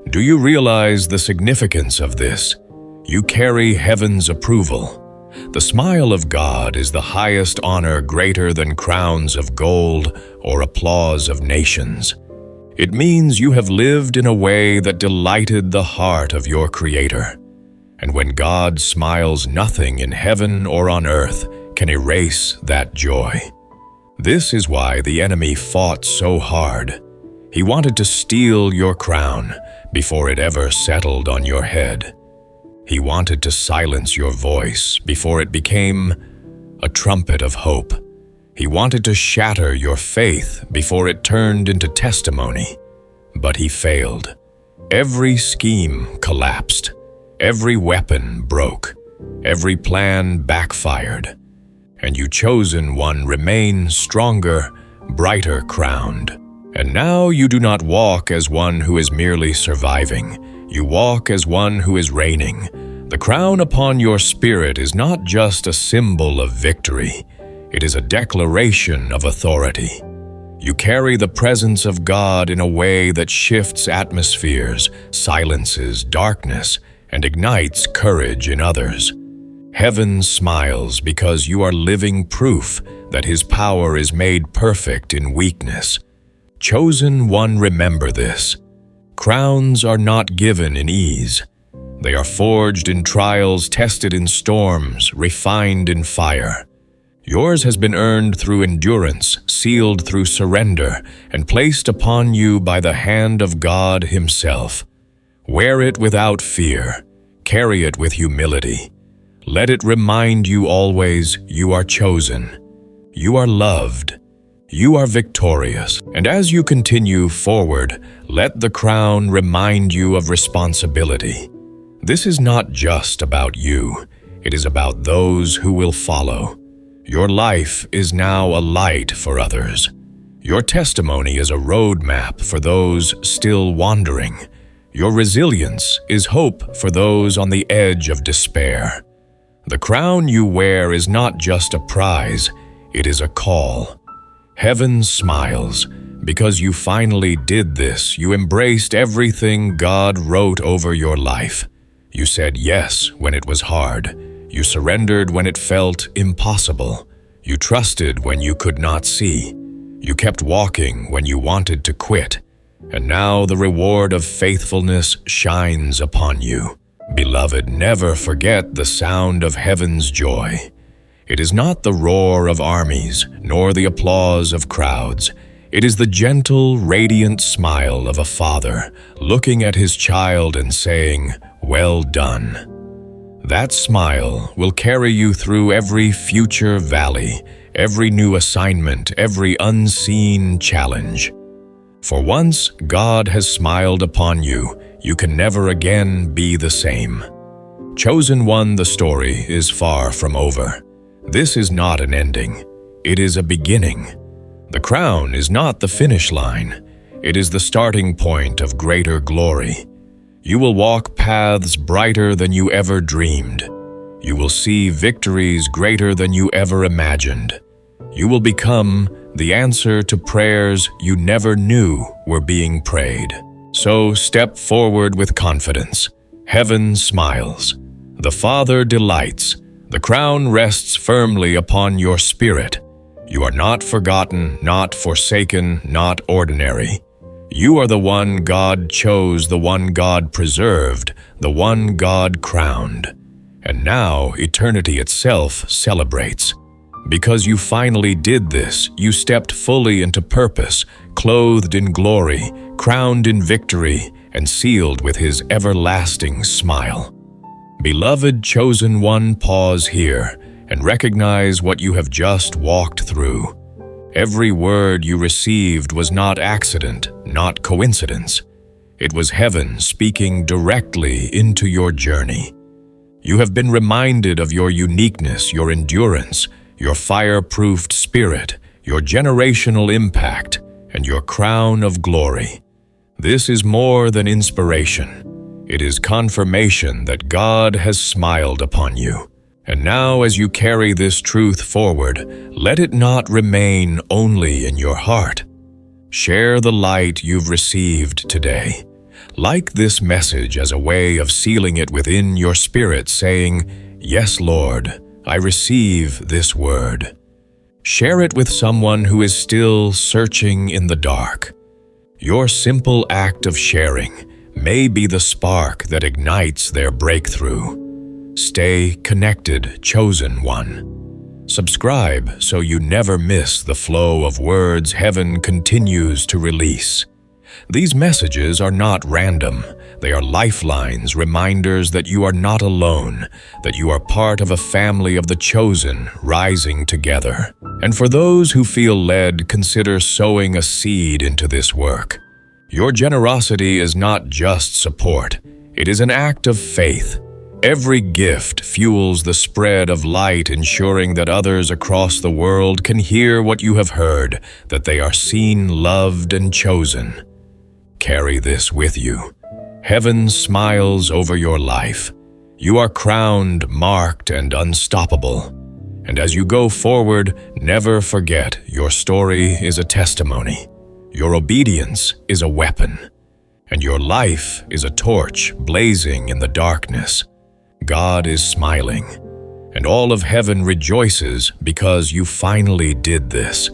Do you realize the significance of this? You carry heaven's approval. The smile of God is the highest honor, greater than crowns of gold or applause of nations. It means you have lived in a way that delighted the heart of your Creator. And when God smiles, nothing in heaven or on earth can erase that joy. This is why the enemy fought so hard. He wanted to steal your crown before it ever settled on your head. He wanted to silence your voice before it became a trumpet of hope. He wanted to shatter your faith before it turned into testimony. But he failed. Every scheme collapsed. Every weapon broke. Every plan backfired. And you chosen one remain stronger, brighter crowned. And now you do not walk as one who is merely surviving. You walk as one who is reigning. The crown upon your spirit is not just a symbol of victory. It is a declaration of authority. You carry the presence of God in a way that shifts atmospheres, silences darkness, and ignites courage in others. Heaven smiles because you are living proof that His power is made perfect in weakness. Chosen one, remember this. Crowns are not given in ease. They are forged in trials, tested in storms, refined in fire. Yours has been earned through endurance, sealed through surrender, and placed upon you by the hand of God Himself. Wear it without fear. Carry it with humility. Let it remind you always you are chosen. You are loved. You are victorious. And as you continue forward, let the crown remind you of responsibility. This is not just about you. It is about those who will follow. Your life is now a light for others. Your testimony is a roadmap for those still wandering. Your resilience is hope for those on the edge of despair. The crown you wear is not just a prize, it is a call. Heaven smiles. Because you finally did this, you embraced everything God wrote over your life. You said yes when it was hard. You surrendered when it felt impossible. You trusted when you could not see. You kept walking when you wanted to quit. And now the reward of faithfulness shines upon you. Beloved, never forget the sound of heaven's joy. It is not the roar of armies, nor the applause of crowds. It is the gentle, radiant smile of a father looking at his child and saying, "Well done." That smile will carry you through every future valley, every new assignment, every unseen challenge. For once God has smiled upon you, you can never again be the same. Chosen one, the story is far from over. This is not an ending. It is a beginning. The crown is not the finish line. It is the starting point of greater glory. You will walk paths brighter than you ever dreamed. You will see victories greater than you ever imagined. You will become the answer to prayers you never knew were being prayed. So step forward with confidence. Heaven smiles. The Father delights. The crown rests firmly upon your spirit. You are not forgotten, not forsaken, not ordinary. You are the one God chose, the one God preserved, the one God crowned. And now eternity itself celebrates. Because you finally did this, you stepped fully into purpose, clothed in glory, crowned in victory, and sealed with His everlasting smile. Beloved chosen one, pause here and recognize what you have just walked through. Every word you received was not accident, not coincidence. It was heaven speaking directly into your journey. You have been reminded of your uniqueness, your endurance, your fire-proofed spirit, your generational impact, and your crown of glory. This is more than inspiration. It is confirmation that God has smiled upon you. And now, as you carry this truth forward, let it not remain only in your heart. Share the light you've received today. Like this message as a way of sealing it within your spirit, saying, "Yes, Lord, I receive this word. Share it with someone who is still searching in the dark. Your simple act of sharing may be the spark that ignites their breakthrough. Stay connected, chosen one. Subscribe so you never miss the flow of words heaven continues to release. These messages are not random. They are lifelines, reminders that you are not alone, that you are part of a family of the chosen rising together. And for those who feel led, consider sowing a seed into this work. Your generosity is not just support. It is an act of faith. Every gift fuels the spread of light, ensuring that others across the world can hear what you have heard, that they are seen, loved, and chosen. Carry this with you. Heaven smiles over your life. You are crowned, marked, and unstoppable. And as you go forward, never forget your story is a testimony. Your obedience is a weapon. And your life is a torch blazing in the darkness. God is smiling. And all of heaven rejoices because you finally did this.